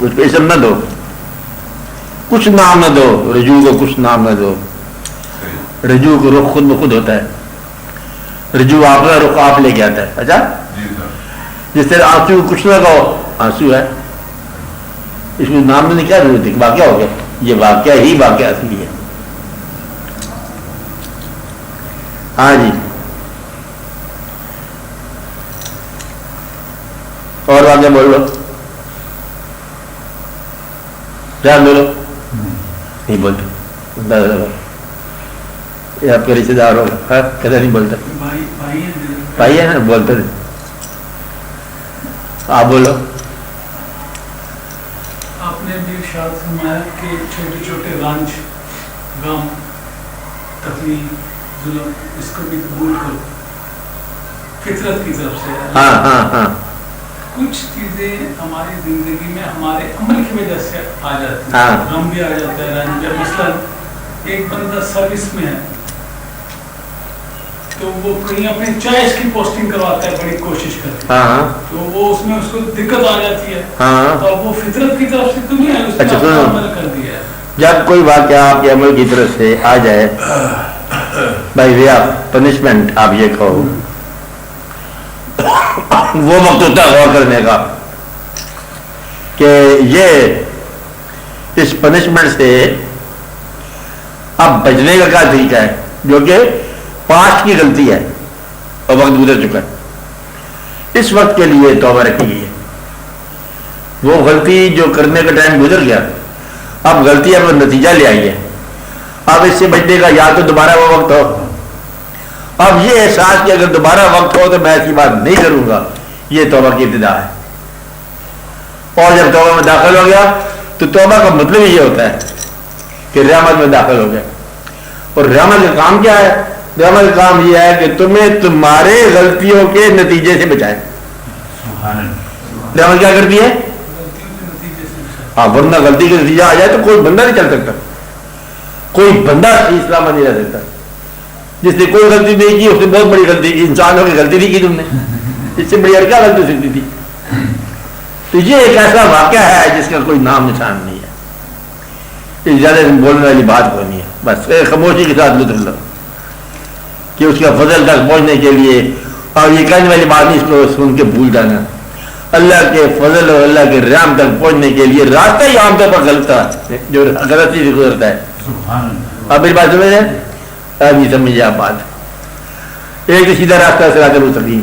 اس پہ اسم نہ دو، کچھ نام نہ دو، رجوع کو کچھ نام نہ دو. رجوع کو رخ خود بخود ہوتا ہے، رجوع آپ کا رخ آپ لے کے آتا ہے. اچھا جس طرح آنسو کچھ نہ کہو، آنسو ہے، اس کو نام دینے کیا ضرورت ہے؟ واقعہ ہو گیا، یہ واقعہ ہی واقعہ اصلی ہے. ہاں جی، اور واقعہ بول لو، جان بولو. نہیں بولتے، یہ آپ کے رشتے دار ہو، کہتے نہیں بولتے، بھائی ہے نا، بولتے نہیں. آپ بولو. آپ نے بھی ارشاد فرمایا کہ چھوٹے چھوٹے رنج، غم، تکلیف، ظلم، اس کو بھی قبول کرو، فطرت کی طرف سے. ہاں ہاں ہاں، کچھ چیزیں ہماری زندگی میں ہمارے عمل کی وجہ سے آ جاتی ہیں. ہاں. غم بھی آ جاتا ہے، رنج بھی. مثلاً ایک بندہ سروس میں ہے تو وہ کہیں اپنی چوائس کی پوسٹنگ کرواتا ہے، بڑی کوشش کرتا ہے، ہاں تو وہ اس میں اس کو دقت آ جاتی ہے. ہاں. تو اب وہ فطرت کی طرف سے تو نہیں ہے، اس نے اچھا، اپنا عمل کر دیا ہے. جب کوئی واقعہ آپ کے عمل کی طرف سے آ جائے، بائی وے آف پنشمنٹ آپ یہ کہو، وہ وقت ہوتا ہے غور کرنے کا کہ یہ اس پنشمنٹ سے اب بچنے کا کیا طریقہ ہے، جو کہ پاسٹ کی غلطی ہے اور وقت گزر چکا ہے. اس وقت کے لیے توبہ رکھی گئی ہے. وہ غلطی جو کرنے کا ٹائم گزر گیا، اب غلطی اب نتیجہ لے آئی ہے. اب اس سے بچنے کا یا تو دوبارہ وہ وقت ہو. اب یہ احساس کہ اگر دوبارہ وقت ہو تو میں ایسی بات نہیں کروں گا، یہ توبہ کی ابتدا ہے. اور جب توبہ میں داخل ہو گیا تو توبہ کا مطلب یہ ہوتا ہے کہ رحمت میں داخل ہو گیا. اور رحمت کا کام کیا ہے؟ رحمت کا کام یہ ہے کہ تمہیں تمہارے غلطیوں کے نتیجے سے بچائے. رحمت کیا کرتی ہے؟ ہاں، ورنہ غلطی کا نتیجہ آ جائے تو کوئی بندہ نہیں چل سکتا، کوئی بندہ صحیح سلامت نہیں رہ سکتا. جس نے کوئی غلطی نہیں کی اس نے بہت بڑی غلطی کی. انسانوں کی غلطی نہیں کی تم نے، اس سے بڑی اور کیا غلطی ہو سکتی تھی؟ تو یہ ایک ایسا واقعہ ہے جس کا کوئی نام نشان نہیں ہے. زیادہ بولنے والی بات کوئی نہیں ہے، بس خاموشی کے ساتھ لطف لو کہ اس کا فضل تک پہنچنے کے لیے. اور یہ کہنے والی بات نہیں اس کو سن کے بھول جانا. اللہ کے فضل اور اللہ کے رحم تک پہنچنے کے لیے راستہ ہی عام طور پر غلط ہے، جو غلطی سے گزرتا ہے. اب میری بات سمجھ رہے؟ اب یہ سمجھے آپ بات. ایک تو سیدھا راستہ ہے صراط المستقیم،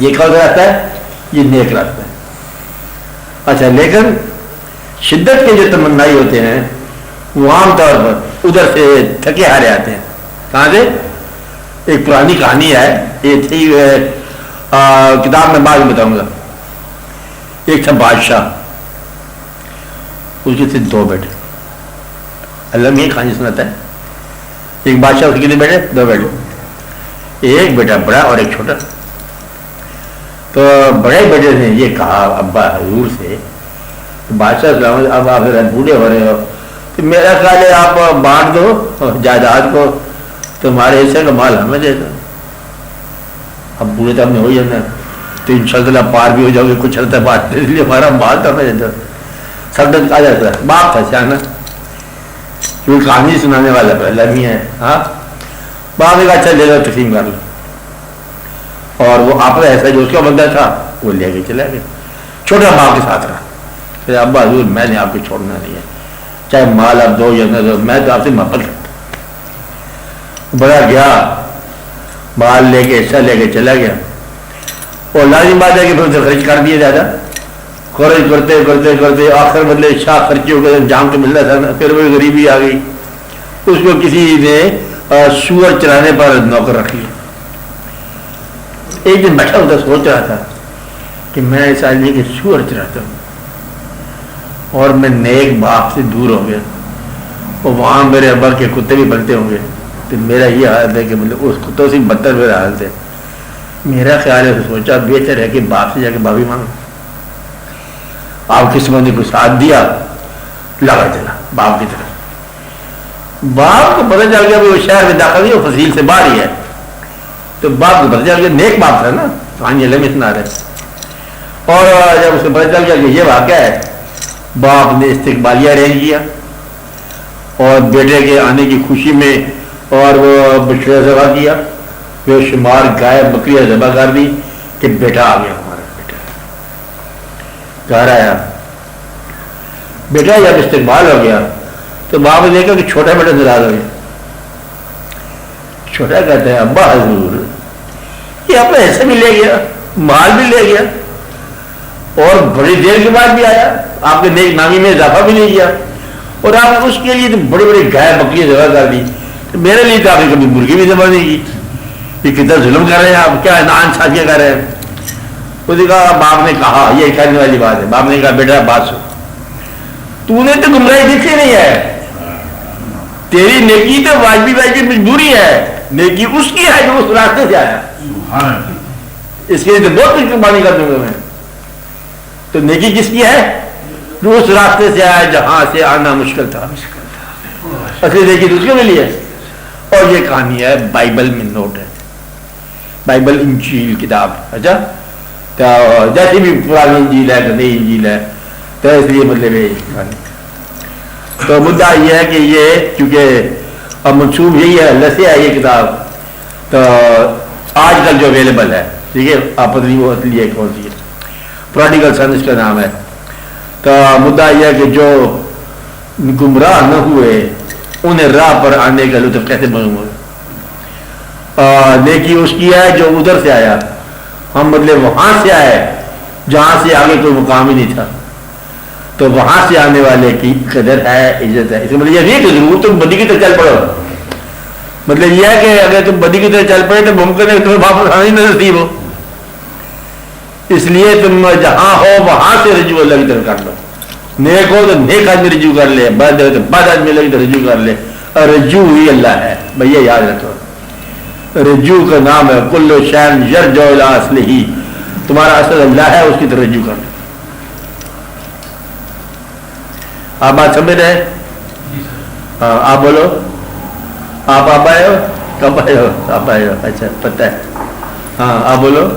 یہ کون سا راستہ ہے؟ یہ نیک راستہ ہے. اچھا، لیکن شدت کے جو تمنائی ہوتے ہیں وہ عام طور پر ادھر سے تھکے ہارے آتے ہیں. کہاں سے؟ ایک پرانی کہانی ہے، یہ تھی کتاب میں بعد میں بتاؤں گا. ایک تھا بادشاہ، اس کے تھے 2 بیٹے. اللہ میں یہ کہانی سناتا ہے. ایک بادشاہ، اس کے کتنے بیٹے؟ 2 بیٹے. ایک بیٹا بڑا اور ایک چھوٹا. تو بڑے بیٹے نے یہ کہا ابا حضور سے، بادشاہ سلام، اب آپ بوڑھے ہو رہے ہو تو میرا خیال ہے آپ بانٹ دو جائیداد کو، تمہارے حصے کا مال ہمیں دے دو. اب بوڑھے تو ہم نے ہو جانا، تو انشاءاللہ پار بھی ہو جاؤ گے، کچھ عرصہ بات اس لیے ہمارا مال تو ہمیں دے دو. سبدت کہا جاتا ہے. باپ تھا سیانا، کیونکہ کہانی سنانے والا پہلا بھی ہے. ہاں، باپ نے کہا اچھا لے لو، تقسیم کر لو. اور وہ آپ کا ایسا جو اس کا بندہ تھا وہ لے کے چلا گیا. چھوٹا باپ کے ساتھ رہا. پھر ابا حضور میں نے آپ کو چھوڑنا نہیں ہے، چاہے مال آپ دو یا نہ دو، میں تو آپ سے محبت کرتا ہوں. بڑا گیا، مال لے کے حصہ لے کے چلا گیا. اور لازم بات ہے کہ پھر اسے خرچ کر دیا زیادہ. خرچ کرتے کرتے کرتے آخر بدلے شاہ خرچیوں کا انجام تو مل رہا تھا نا. پھر وہ غریبی آ گئی، اس کو کسی نے سور چلانے پر نوکر رکھ لیا. ایک دن بیٹھا ہوتا سوچ رہا تھا کہ میں اس آدمی کے سور چلاتا ہوں اور میں نیک باپ سے دور ہو گیا، اور وہاں میرے ابا کے کتے بھی پلتے ہوں گے، تو میرا یہ حالت ہے کہ مطلب اس کتوں سے بدتر میرا حالت ہے. میرا خیال ہے سوچا بہتر ہے کہ باپ سے جا کے معافی مانگو. آپ قسمت نے کوئی ساتھ دیا، لگا چلا باپ کی طرف. باپ کو پتہ چل گیا وہ شہر میں داخل نہیں، وہ فصیل سے باہر ہی ہے. تو باپ کو پتہ چل گیا، نیک باپ تھا نا، کہانی علم اتنا رہے. اور جب اسے پتہ چل گیا کہ یہ واقعہ ہے باپ نے استقبالیہ ارینج کیا اور بیٹے کے آنے کی خوشی میں اور وہ بچڑا ذبح کیا، بے شمار گائے بکریاں ذبح کر دی کہ بیٹا آ گیا، ہمارا بیٹا گھر آیا۔ بیٹا جب استقبال ہو گیا تو باپ نے دیکھا کہ چھوٹا بیٹا ناراض ہو گیا۔ چھوٹا کہتا ہے ابا حضور یہ آپ ایسے بھی لے گیا، مال بھی لے گیا اور بڑی دیر کے بعد بھی آیا، آپ کے نیک نامی میں اضافہ بھی نہیں کیا، اور آپ نے اس کے لیے تو بڑی بڑی گائے بکریاں ذبح کر دی، میرے لیے تو آپ نے کبھی مرغی بھی ذبح نہیں کی، یہ کتنا ظلم کر رہے ہیں آپ، کیا ناانصافیاں کر رہے ہیں۔ اس نے کہا، باپ نے کہا، یہ کہنے والی بات ہے، باپ نے کہا بیٹا بات سن، تو نے تو گمراہی دیکھی نہیں ہے، تیری نیکی تو واجبی مجبوری ہے، نیکی اس کی ہے جو اس راستے سے آیا، اس کے لیے تو بہت کچھ قربانی کر دوں گا میں، تو نیکی کس کی ہے؟ جو اس راستے سے آیا جہاں سے آنا مشکل تھا، اصلی نیکی تو اس کے ملی ہے۔ اور یہ کہانی ہے بائبل میں نوٹ ہے، بائبل انجیل کتاب، اچھا تو جیسی بھی پرانی انجیل ہے نئی انجیل ہے، تو اس لیے مطلب ہے کہانی۔ تو مدعا یہ ہے کہ یہ چونکہ اب منسوب یہی ہے اللہ سے ہے یہ کتاب، تو آج کل جو اویلیبل ہے، ٹھیک ہے، آپ پتہ نہیں وہ اصلی ہے کون سی ہے، پراڈیگل سن اس کا نام ہے۔ تو مدعا یہ ہے کہ جو گمراہ نہ ہوئے انہیں راہ پر آنے کا لطف کیسے معلوم ہوگا؟ نیکی اس کی ہے جو ادھر سے آیا، ہم مطلب وہاں سے آئے جہاں سے آگے کوئی مقام ہی نہیں تھا، تو وہاں سے آنے والے کی قدر ہے، عزت ہے۔ اس کا مطلب یہ نہیں کہ ضرور تم بدی کی طرف چل پڑو، مطلب یہ ہے کہ اگر تم بدی کی طرف چل پڑے تو ممکن ہے تمہیں واپس آنا ہی نہ نصیب ہو، اس لیے تم جہاں ہو وہاں سے رجوع اللہ کی طرف کر لو، نیک ہو تو نیک آدمی رجوع کر لے، بد ہو تو بد آدمی اللہ کی طرف رجوع کر لے، اور رجوع ہی اللہ ہے بھیا، یاد رکھو رجوع کا نام ہے کل شین یرجع الی اصلہ، تمہارا اصل اللہ ہے، اس کی طرف رجوع کر لو۔ آپ بات سمجھ رہے ہیں؟ ہاں آپ بولو، آپ آئے ہو، کب آئے ہو؟ آپ آئے ہو، اچھا پتہ ہے، ہاں آپ بولو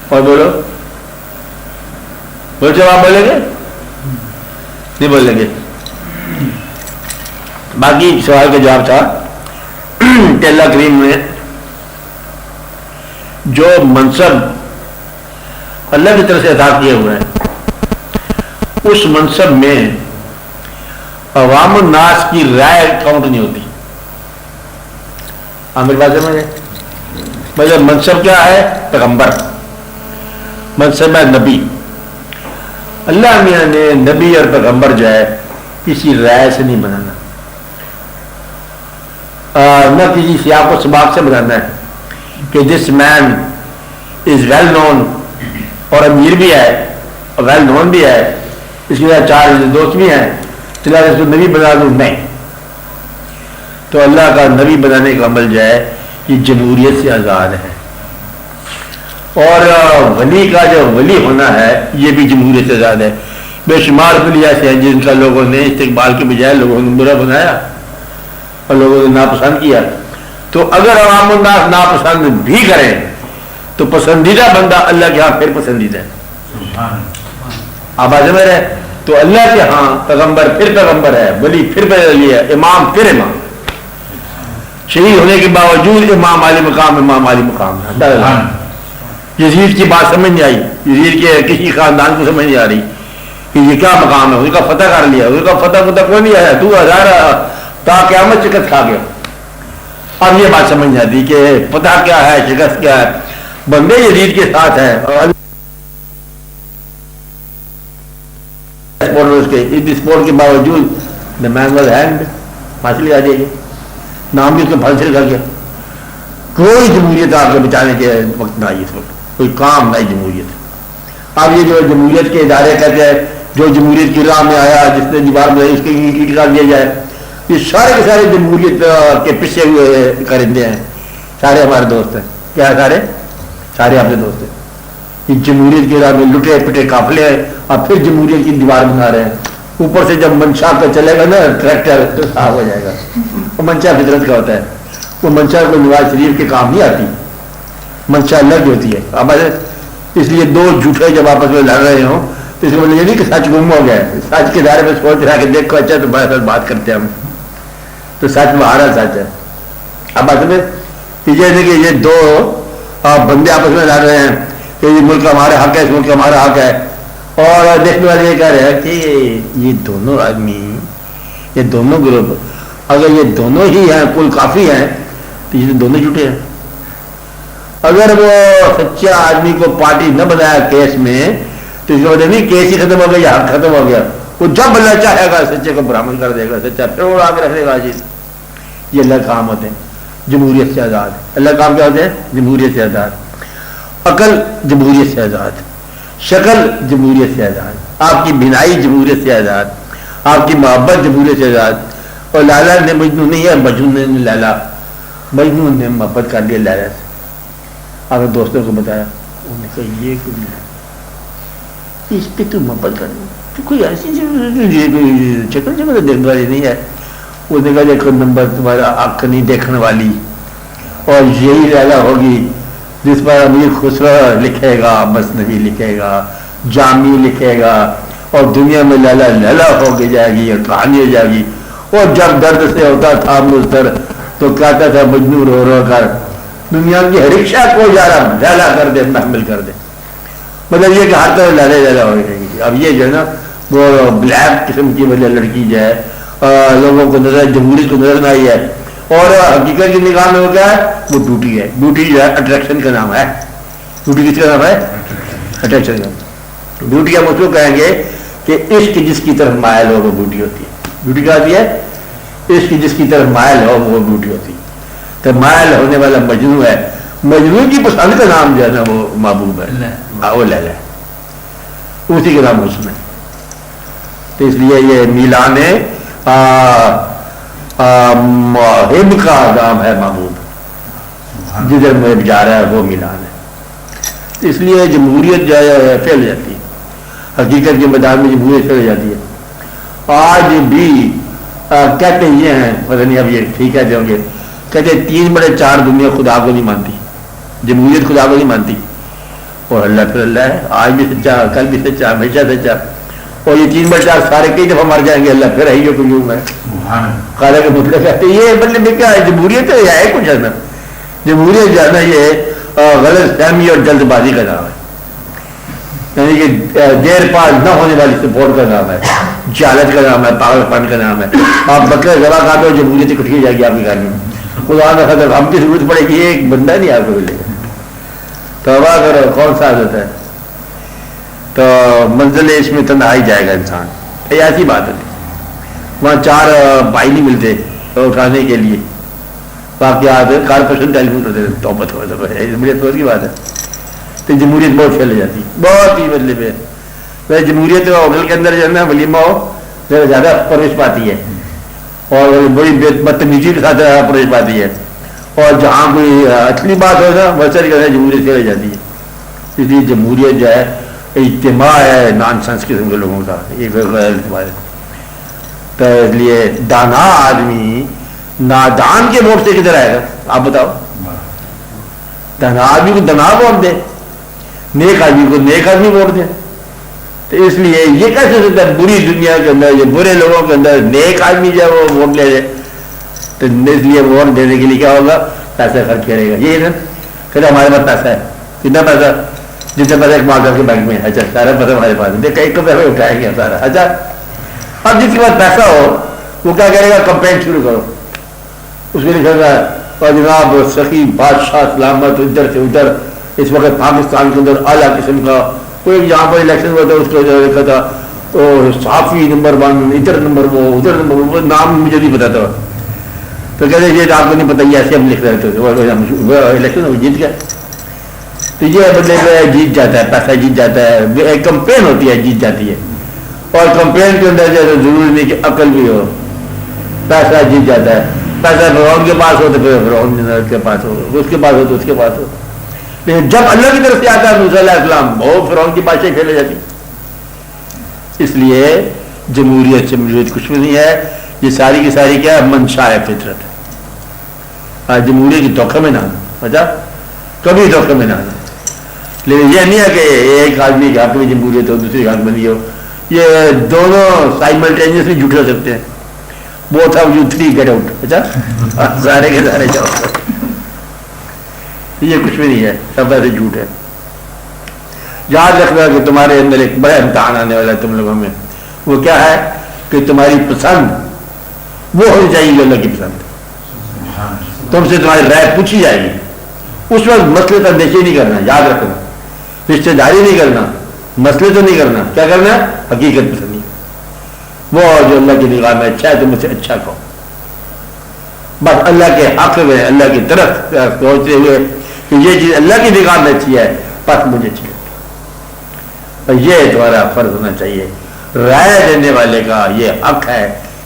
اور بولو جواب بولیں گے نہیں بولیں گے؟ باقی سوال کا جواب تھا کہ اللہ کریم نے جو منصب اللہ کی طرف سے عطا کیے ہوئے ہیں اس منصب میں عوام الناس کی رائے کاؤنٹ نہیں ہوتی۔ عامر بات سمجھے؟ مطلب منصب کیا ہے؟ پیغمبر، منصب ہے نبی۔ اللہ میاں نے نبی اور پیغمبر جو ہے کسی رائے سے نہیں بنانا، نہ کسی سیاق و سباق سے بنانا ہے کہ دس مین از ویل نون، اور امیر بھی ہے اور ویل نون بھی ہے، اس کے بعد چار دوست بھی ہیں، چلا اس کو نبی بنا دوں، نہیں۔ تو اللہ کا نبی بنانے کا عمل جو ہے یہ جمہوریت سے آزاد ہے، اور ولی کا جو ولی ہونا ہے یہ بھی جمہوریت سے آزاد ہے۔ بے شمار ولی ایسے ہیں جن کا لوگوں نے استقبال کے بجائے لوگوں نے برا بنایا اور لوگوں نے ناپسند کیا، تو اگر عوام الناس ناپسند بھی کریں تو پسندیدہ بندہ اللہ کے ہاں پھر پسندیدہ ہے۔ آپ آج میں رہے تو اللہ کے ہاں پیغمبر پھر پیغمبر ہے، ولی پھر ولی ہے، امام پھر امام، شہید ہونے کے باوجود امام عالی مقام ہے۔ یزید کی بات سمجھ نہیں آئی، یزید کے کسی خاندان کو سمجھ نہیں آ رہی کہ یہ کیا مقام ہے، ان کا فتح کر لیا، ان کا فتح کوئی نہیں آیا، 2000 تا قیامت شکست کھا گیا۔ اب یہ بات سمجھ نہیں آتی کہ فتح کیا ہے، شکست کیا ہے، بندے یزید کے ساتھ ہیں، اور اسپورٹ کے باوجود مین واز ہینڈ، پھانسی لگا دیا گیا، نام بھی اس کو پھانسی لگا گیا۔ کوئی جمہوریت آپ کو بچانے کے وقت نہ آئی، اس وقت کوئی کام نہیں جمہوریت۔ اب یہ جو جمہوریت کے ادارے کہتے ہیں جو جمہوریت کی راہ میں آیا، جس نے دیوار میں اس کی اینٹ ڈال دیا جائے، یہ سارے کے سارے جمہوریت کے پیچھے ہوئے کرندے ہیں، سارے ہمارے دوست ہیں۔ کیا سارے اپنے دوست ہیں، یہ جمہوریت کی راہ میں لٹے پٹے قافلے ہیں، اور پھر جمہوریت کی دیوار بنا رہے ہیں۔ اوپر سے جب منشا پہ چلے گا نا ٹریکٹر تو صاف ہو جائے گا، وہ منشا فطرت کا ہوتا ہے، وہ منشا کو نواز شریف کے کام نہیں آتی، منشا الگ ہوتی ہے۔ اب اس لیے دو جھوٹے جب آپس میں لڑ رہے ہوں اس کو یہ نہیں کہ سچ گم ہو گیا ہے، سچ کے دائرے میں سوچ رہا کہ دیکھو اچھا تمہارے ساتھ بات کرتے ہیں ہم، تو سچ باہر سچ ہے. اب بات میں کہ یہ دو بندے آپس میں لڑ رہے ہیں کہ یہ ملک ہمارا حق ہے، اس ملک ہمارا حق ہے، اور دیکھنے والے یہ کہہ رہے ہیں کہ یہ دونوں آدمی، یہ دونوں گروپ اگر یہ دونوں ہی ہیں کل کافی ہیں تو یہ دونوں جھوٹے ہیں. اگر وہ سچا آدمی کو پارٹی نہ بنایا کیس میں تو اس وجہ نہیں کیس ہی ختم ہو گیا یا حق ختم ہو گیا. وہ جب اللہ چاہے گا سچے کو برآمد کر دے گا، سچا پھر وہ آگے رکھ دے گا. جی یہ اللہ کام ہوتے ہیں جمہوریت سے آزاد. اللہ کام کیا ہوتے ہیں؟ جمہوریت سے آزاد. عقل جمہوریت سے آزاد، شکل جمہوریت سے آزاد، آپ کی بینائی جمہوریت سے آزاد، آپ کی محبت جمہوریت سے آزاد. اور لالا نے مجنون نہیں ہے، مجنون نے لالا، مجنون نے محبت کر لیا لالا سے. آپ نے دوستوں کو بتایا، انہوں نے کہا یہ کوئی نہیں، اس پہ تو محبت کر لیا، کوئی ایسی شکل جگہ دیکھنے والی نہیں ہے. اس نے کہا دیکھو نمبر تمہارا آنکھ نہیں دیکھنے والی، اور یہی لالا ہوگی جس پر امیر خسرو لکھے گا، مثنوی لکھے گا، جامی لکھے گا، اور دنیا میں لالا لالا ہو کے جائے گی اور کہانی ہو جائے گی. اور جب درد سے ہوتا تھا مضطر تو کہتا تھا مجنون رو رو کر دنیا کی ہر رکشا کو جا رہا لالا کر دے، محمل کر دے. مطلب یہ کہ ہر طرح لالا لالا ہو رہی گی. اب یہ جو ہے نا وہ بلیک قسم کی وجہ لڑکی جو ہے لوگوں کو نظر جمہوریت کو نظر نہ آئی ہے، اور حقیقت کی نگاہ میں ہو گیا ہے وہ بیوٹی ہے. بیوٹی جو ہے اٹریکشن کا نام ہے. بیوٹی کس کا نام ہے؟ اٹریکشن کا. بیوٹی ہم اس کو کہیں گے کہ عشق جس کی طرف مائل ہو وہ بیوٹی ہوتی ہے. بیوٹی کیا ہوتی ہے؟ عشق جس کی طرف مائل ہو وہ بیوٹی ہوتی ہے. تو مائل ہونے والا مجنون ہے، مجنون کی پسند کا نام جو ہے نا وہ محبوب ہے، وہ لیلا ہے، اسی کا نام حسن ہے. تو اس لیے یہ میلان محب کا نام ہے محبوب، جدھر محب جا رہا ہے وہ میلان ہے. اس لیے جمہوریت جو ہے پھیل جاتی ہے، حقیقت کے میدان میں جمہوریت پھیل جاتی ہے. آج بھی کہتے یہ ہیں، پتہ نہیں اب یہ ٹھیک ہے ہوں گے، کہتے 3/4 دنیا خدا کو نہیں مانتی، جمہوریت خدا کو نہیں مانتی، اور اللہ پھر اللہ ہے. آج بھی سچا، کل بھی سچا، ہمیشہ سچا. اور یہ 3/4 سارے کئی دفعہ مر جائیں گے، اللہ پھر ہے جو قیوم ہے. خالہ کے مطلب کہتے یہ مطلب کیا ہے؟ جمہوریت ہے کچھ ہے نا. جمہوریت جو ہے نا یہ غلط فہمی اور جلد بازی کا نام ہے، یعنی کہ دیر پاس نہ ہونے والی سپورٹ کا نام ہے، جہالت کا نام ہے، پاگل پن کا نام ہے. آپ بکرے ذبح کھاتے ہو جمہوریت اکٹھی ہو جائے گی آپ کے گھر میں. خدا نہ خطر ہم کی ضرورت پڑے گی ایک بندہ نہیں آپ کو ملے گا. توبہ کرو، کون سا عادت ہے؟ تو منزل اس میں تنہائی جائے گا انسان. یہ ایسی بات ہے، وہاں 4 بھائی نہیں ملتے اٹھانے کے لیے، واقعات کارپوریشن ٹیلیفون کرتے تھے. توبت ہو بڑی افسوس کی بات ہے. تو جمہوریت بہت پھیل جاتی ہے، بہت ہی مطلب ہے. جمہوریت ہوٹل کے اندر جو ہے نا ولیمہ ہو زیادہ پرورش پاتی ہے، اور بڑی بدتمیزی کے ساتھ پرورش پاتی ہے. اور جہاں کوئی اصلی بات ہو نا ویسے جمہوریت پھیل جاتی ہے. اس لیے جمہوریت جو ہے اجتماع ہے نان سنس قسم کے لوگوں کا، یہ غیر اجتماع ہے. تو اس لیے دانا آدمی نادان کے ووٹ سے کدھر آئے گا؟ آپ بتاؤ. دانا آدمی کو دنا ووٹ دے، نیک آدمی کو نیک آدمی ووٹ دے. تو اس لیے یہ کیسے ہو سکتا ہے بری دنیا کے اندر، یہ برے لوگوں کے اندر نیک آدمی جو ہے وہ ووٹ لے لے؟ تو اس لیے ووٹ دینے کے لیے کیا ہوگا؟ پیسہ خرچ کرے گا. یہ نا کہ ہمارے پاس پیسہ ہے، کتنا پیسہ؟ جتنے پیسہ ایک مال کے بینک میں. اچھا سارا پیسہ ہمارے پاس ہے، دیکھ ایک پیسہ اٹھائیں گے سارا. اچھا اب جس کے پاس پیسہ ہو وہ کیا کرے گا؟ کمپین شروع کرو. اس میں لکھا گا اور جناب سخی بادشاہ سلامت ادھر سے ادھر. اس وقت پاکستان کے اندر اعلیٰ قسم کا کوئی جہاں پر الیکشن ہوا تھا اس کو لکھا تھا صحافی نمبر 1، ادھر نمبر وہ، ادھر نمبر وہ، نام مجھے نہیں پتا تھا. تو کہتے یہ آپ کو نہیں پتا، یہ ایسے ہم لکھ رہے تھے. الیکشن وہ جیت گیا. تو یہ مطلب جیت جاتا ہے، پیسہ جیت جاتا ہے. ایک کمپین ہوتی ہے جیت جاتی ہے. اور کمپین کے اندر جو ضروری نہیں کہ عقل بھی ہو، پیسہ جیت جاتا ہے. پیسہ فرعون کے پاس ہو تو پھر فرعون کے پاس ہو، اس کے پاس ہو تو اس کے پاس ہو. لیکن جب اللہ کی طرف سے آتا ہے موسیٰ علیہ السلام، وہ فرعون کی بادشاہی پھیل جاتی. اس لیے جمہوریت سے مجھوریت کچھ بھی نہیں ہے. یہ ساری کی ساری کیا ہے؟ منشا ہے، فطرت ہے. جمہوریت کی دھوکے میں نہ آنا، اچھا کبھی دھوکے میں نہ آنا. لیکن یہ نہیں ہے کہ ایک آدمی کے حق میں جمہوریت ہو دوسری حق میں نہیں ہو. یہ دونوں سائملٹینیسلی جھوٹ ہو سکتے ہیں. Both of you three get out. اچھا سارے کے سارے جاؤ. یہ کچھ بھی نہیں ہے, سب ایسے جھوٹ ہے. یاد رکھنا کہ تمہارے اندر ایک بڑا امتحان آنے والا ہے تم لوگوں میں. وہ کیا ہے کہ تمہاری پسند وہ ہونی چاہیے جو اللہ کی پسند. تم سے تمہاری رائے پوچھی جائے گی. اس وقت مسئلے کا اندیشی نہیں کرنا. یاد رکھنا, رشتے داری نہیں کرنا, مسئلے تو نہیں کرنا. کیا کرنا ہے؟ حقیقت پسندی. وہ جو اللہ کی نگاہ میں اچھا ہے تم اسے اچھا کہو. بس اللہ کے حق میں اللہ کی طرف سوچتے ہوئے کہ یہ چیز اللہ کی نگاہ میں اچھی ہے, بس مجھے اچھی ہے. اور یہ تمہارا فرض ہونا چاہیے. رائے دینے والے کا یہ حق ہے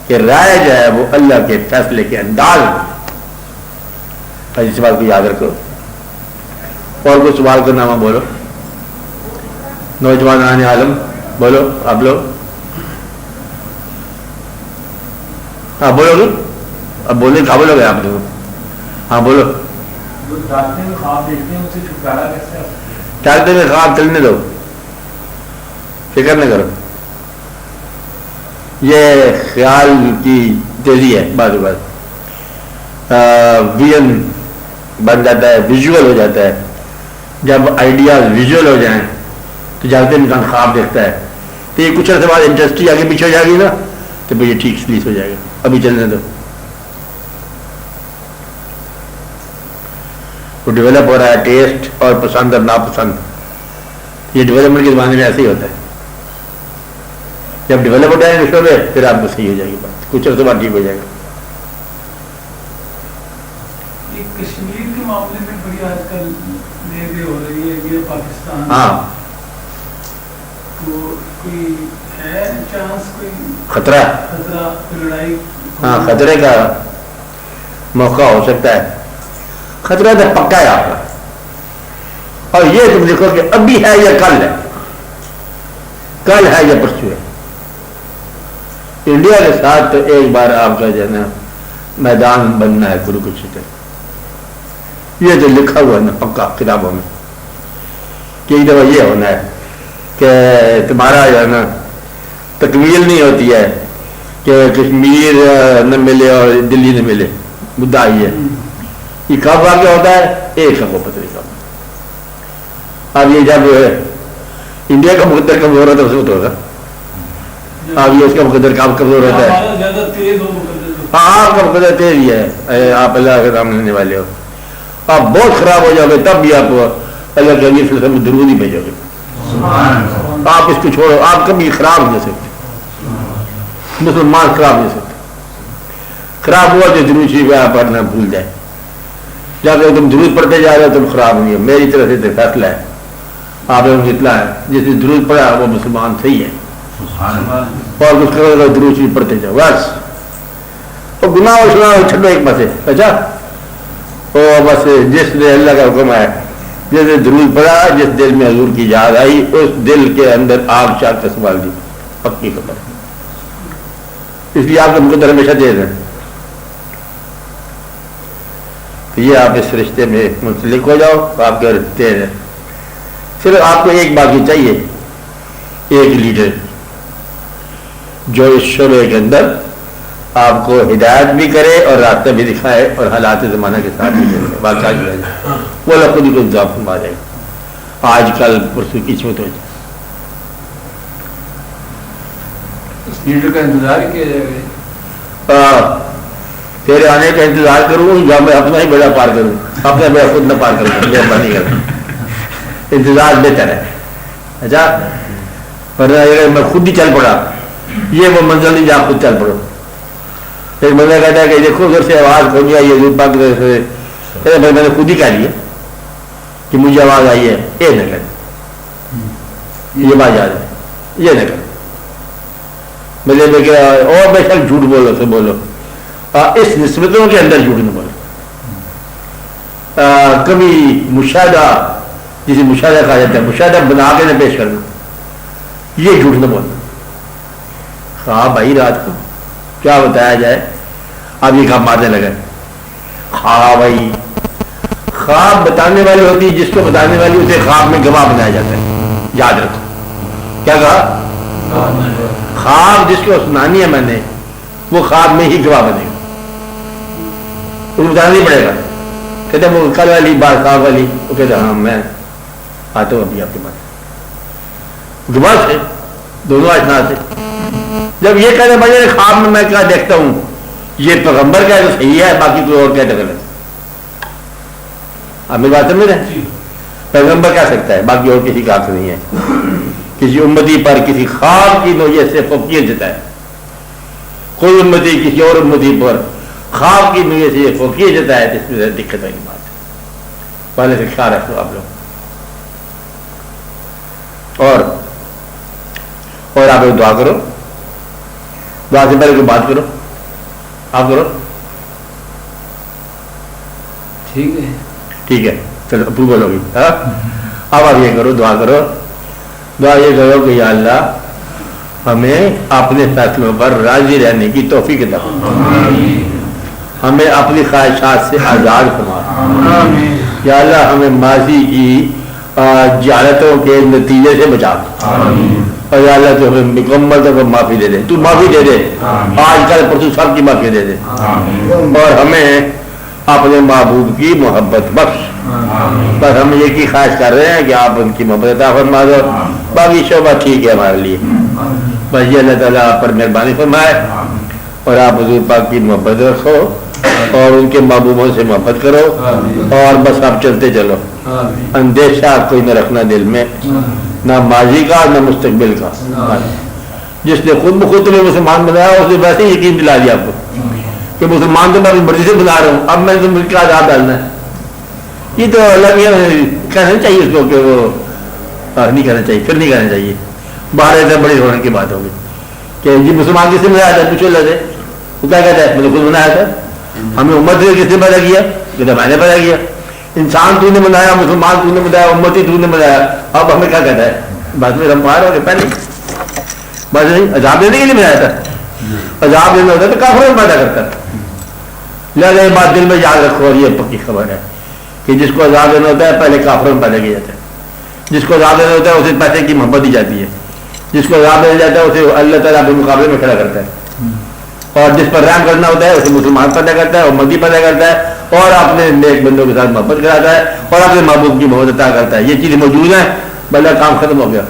کہ رائے جو ہے وہ اللہ کے فیصلے کے انداز میں. اس بات کو یاد رکھو. اور کوئی سوال کا نامہ بولو. نوجوان آنے عالم بولو. آپ لوگ ہاں بولو گے. اب بولے کہاں بولو گے آپ لوگ. ہاں بولو. ڈاکٹر میں خواب دیکھتے ہیں اسے چھٹکارا کیسے؟ ڈاکٹر میں خواب چلنے دو, فکر نہ کرو. یہ خیال کی تیزی ہے. بعض اوقات ویژن بن جاتا ہے, ویژول ہو جاتا ہے. جب آئیڈیاز ویژول ہو جائیں تو جاتے انسان خواب دیکھتا ہے. تو یہ کچھ عرصے بعد انڈسٹری آگے پیچھے ہو جائے گی نا, تو پھر یہ ٹھیک سلیس ہو جائے گا. ابھی چلنے دو. وہ ڈیولپ ہو رہا ہے ٹیسٹ اور پسند اور ناپسند. یہ ڈیولپمنٹ کے زمانے میں ایسے ہی ہوتا ہے. جب ڈیولپ ہو جائے گے شعبے پھر آپ کو صحیح ہو جائے گی بات. کچھ عرصے بعد ٹھیک ہو جائے گا. کشمیر کے معاملے میں بڑی آج کل نیزیں ہو رہی ہے یہ پاکستان. ہاں تو کوئی ہے چانس, کوئی خطرہ لڑائی؟ ہاں خطرے کا موقع ہو سکتا ہے. خطرہ تو پکا ہے آپ کا. اور یہ تم دیکھو کہ ابھی ہے یا کل ہے, کل ہے یا پرسوں ہے. انڈیا کے ساتھ تو ایک بار آپ کا جو ہے نا میدان بننا ہے کروکشیتر. یہ جو لکھا ہوا ہے نا پکا کتابوں میں کہ ایک دفعہ یہ ہونا ہے کہ تمہارا جو ہے نا تکمیل نہیں ہوتی ہے کہ کشمیر نہ ملے اور دلی نہ ملے. مدعا یہ ہے. یہ کب واقع ہوتا ہے ایک کو پتہ نہیں کب. اب یہ جب انڈیا کا مقدر کمزور ہوتا ہے اس وقت ہوگا. اب یہ اس کا مقدر کام کمزور ہوتا ہے. زیادہ تیز ہو ہاں آپ کا مقدر تیز ہی ہے. آپ اللہ کے سامنے لینے والے ہو. آپ بہت خراب ہو جاؤ گے تب بھی آپ اللہ کے علیہ وسلم درود ہی بھیجو گے. آپ اس کو چھوڑو. آپ کبھی خراب نہیں ہو سکتے. مسلمان خراب نہیں ہو سکتے. خراب ہوا جو درود شریف آپ پڑھنا بھول جائے. جب تم درود پڑھتے جا رہے ہو تم خراب نہیں ہو. میری طرف سے فیصلہ ہے. آپ لوگوں کو اطلاع ہے جس نے درود پڑھا وہ مسلمان صحیح ہے. اور کچھ کرو درود شریف پڑھتے جاؤ بس. اور گناہ اور شناہ چھڈو ایک پاسے. اچھا وہ بس جس نے اللہ کا حکم ہے جس نے درود پڑھا جس دل میں حضور کی یاد آئی اس دل کے اندر آگ شاگ کا سوال دی. پکی خبر. اس لیے آپ کا مقدر ہمیشہ تیز ہے. یہ آپ اس رشتے میں منسلک ہو جاؤ. آپ کے رشتے ہیں. صرف آپ کو ایک بات ہی چاہیے, ایک لیڈر جو اس شعبے کے اندر آپ کو ہدایت بھی کرے اور راستہ بھی دکھائے اور حالات زمانہ کے ساتھ بھی کرے. واقعہ جو ہے وہ اللہ خود ہی کو انتظام فرما دے گا. آج کل پرسوں کی چھوٹ ہو جائے. اس لیڈر کا انتظار کیا جائے گا. تیرے آنے کا انتظار کروں یا میں اپنا ہی بیڑا پار کروں. اپنا بیڑا خود نہ پار کروں. مہربانی کروں. انتظار بہتر ہے. اچھا ورنہ اگر میں خود ہی چل پڑا یہ وہ منزل نہیں جہاں خود چل پڑو. ایک بندہ کہتا ہے کہ دیکھو ادھر سے آواز کھول گیا یہ پاک سے میں نے خود ہی کہہ لیا کہ مجھے آواز آئی ہے. یہ نہ کرے. یہ بات یاد ہے. یہ نہ کرے. مجھے دیکھا اور بے شک جھوٹ بولو سے بولو. اس نسبتوں کے اندر جھوٹ نہ بولو. کبھی مشاہدہ جسے مشاہدہ کہا جاتا ہے مشاہدہ بنا کے نہ پیش کرنا. یہ جھوٹ نہ بولنا. ہاں بھائی رات کو کیا بتایا جائے. اب یہ کام مارنے لگے. ہاں بھائی خواب بتانے والی ہوتی ہے، جس کو بتانے والی اسے خواب میں گواہ بنایا جاتا ہے. یاد رکھو کیا کہا؟ خواب جس کو سنانی ہے میں نے وہ خواب میں ہی گواہ بنے گا، اس کو بتانا نہیں پڑے گا. کہتے وہ کل والی بات خواب والی، وہ کہتے ہاں میں آتا ہوں ابھی آپ کے پاس. گواہ سے دونوں آشنا سے. جب یہ کہنے بجے خواب میں کیا دیکھتا ہوں یہ پیغمبر کا تو صحیح ہے، باقی کوئی اور کہتا غلط. آپ میری بات سمجھ رہے ہیں؟ پیغمبر کہہ سکتا ہے، باقی اور کسی کا حق نہیں ہے. کسی امتی پر کسی خواب کی نوعیت سے فوقیت جتائے، کوئی امتی کسی اور امتی پر خواب کی نوعیت سے یہ فوقیت جتائے تو اس میں دقت والی بات ہے. پہلے سے خیال رکھو آپ لوگ. اور آپ دعا کرو. دعا سے پہلے کوئی بات کرو، آپ کرو. ٹھیک ہے ٹھیک ہے چلو اپروول ہوگی. اب آپ یہ کرو، دعا کرو. دعا یہ کرو کہ یا اللہ ہمیں اپنے فیصلوں پر راضی رہنے کی توفیق عطا فرما، ہمیں اپنی خواہشات سے آزاد فرما. یا اللہ ہمیں ماضی کی جہالتوں کے نتیجے سے بچا. اور یا اللہ تو ہمیں مکمل طور پر معافی دے دے. تو معافی دے دے، آج کل پرسوں سب کی معافی دے دے. اور ہمیں اپنے محبوب کی محبت بخش. بس ہم یہ کی خواہش کر رہے ہیں کہ آپ ان کی محبت عطا فرما دو. باقی شعبہ ٹھیک ہے ہمارے لیے. بس یہ اللہ تعالیٰ آپ پر مہربانی فرمائے اور آپ حضور پاک کی محبت رکھو اور ان کے محبوبوں سے محبت کرو. اور بس آپ چلتے چلو، اندیشہ کوئی نہ رکھنا دل میں، نہ ماضی کا نہ مستقبل کا. جس نے خود بخود تمہیں مسلمان بنایا اس نے ویسے ہی یقین دلا دیا آپ کو کہ مسلمان تو میں اپنی مرضی سے بنا رہا ہوں، اب میں نے ملک کا عذاب ڈالنا ہے. یہ تو الگ کہنا چاہیے اس کو کہ وہ نہیں کہنا چاہیے، پھر نہیں کہنا چاہیے. باہر سے بڑی ہونے کی بات ہوگی کہ جی مسلمان کس نے بنایا تھا، پوچھو اللہ سے. وہ کیا کہتا ہے میں نے خود بنایا تھا. ہمیں امت سے کس نے پیدا کیا؟ کہتا میں نے پیدا کیا. انسان تو نے بنایا، مسلمان تو نے بنایا، امتی تو نے بنایا. اب ہمیں کیا کہتا ہے؟ بات میں ہم پار ہو گئے پہلے. بس نہیں، عذاب دینے کے لیے بنایا تھا. عذاب دینا ہوتا ہے تو کافروں میں پیدا کرتا ہے. لہٰذا یہ بات دل میں یاد رکھو. اور یہ پکی خبر ہے کہ جس کو عذاب دینا ہوتا ہے پہلے کافروں میں پیدا کیا جاتا ہے. جس کو عذاب دینا ہوتا ہے اسے پیسے کی محبت دی جاتی ہے. جس کو عذاب دینا جاتا ہے اسے اللہ تعالیٰ اپنے مقابلے میں کھڑا کرتا ہے. اور جس پر رحم کرنا ہوتا ہے اسے مسلمان پیدا کرتا ہے، امتی پیدا کرتا ہے اور اپنے نیک بندوں کے ساتھ محبت کراتا ہے اور اپنے محبوب کی محبت عطا کرتا ہے. یہ چیزیں موجود ہیں، بلکہ کام ختم ہو گیا.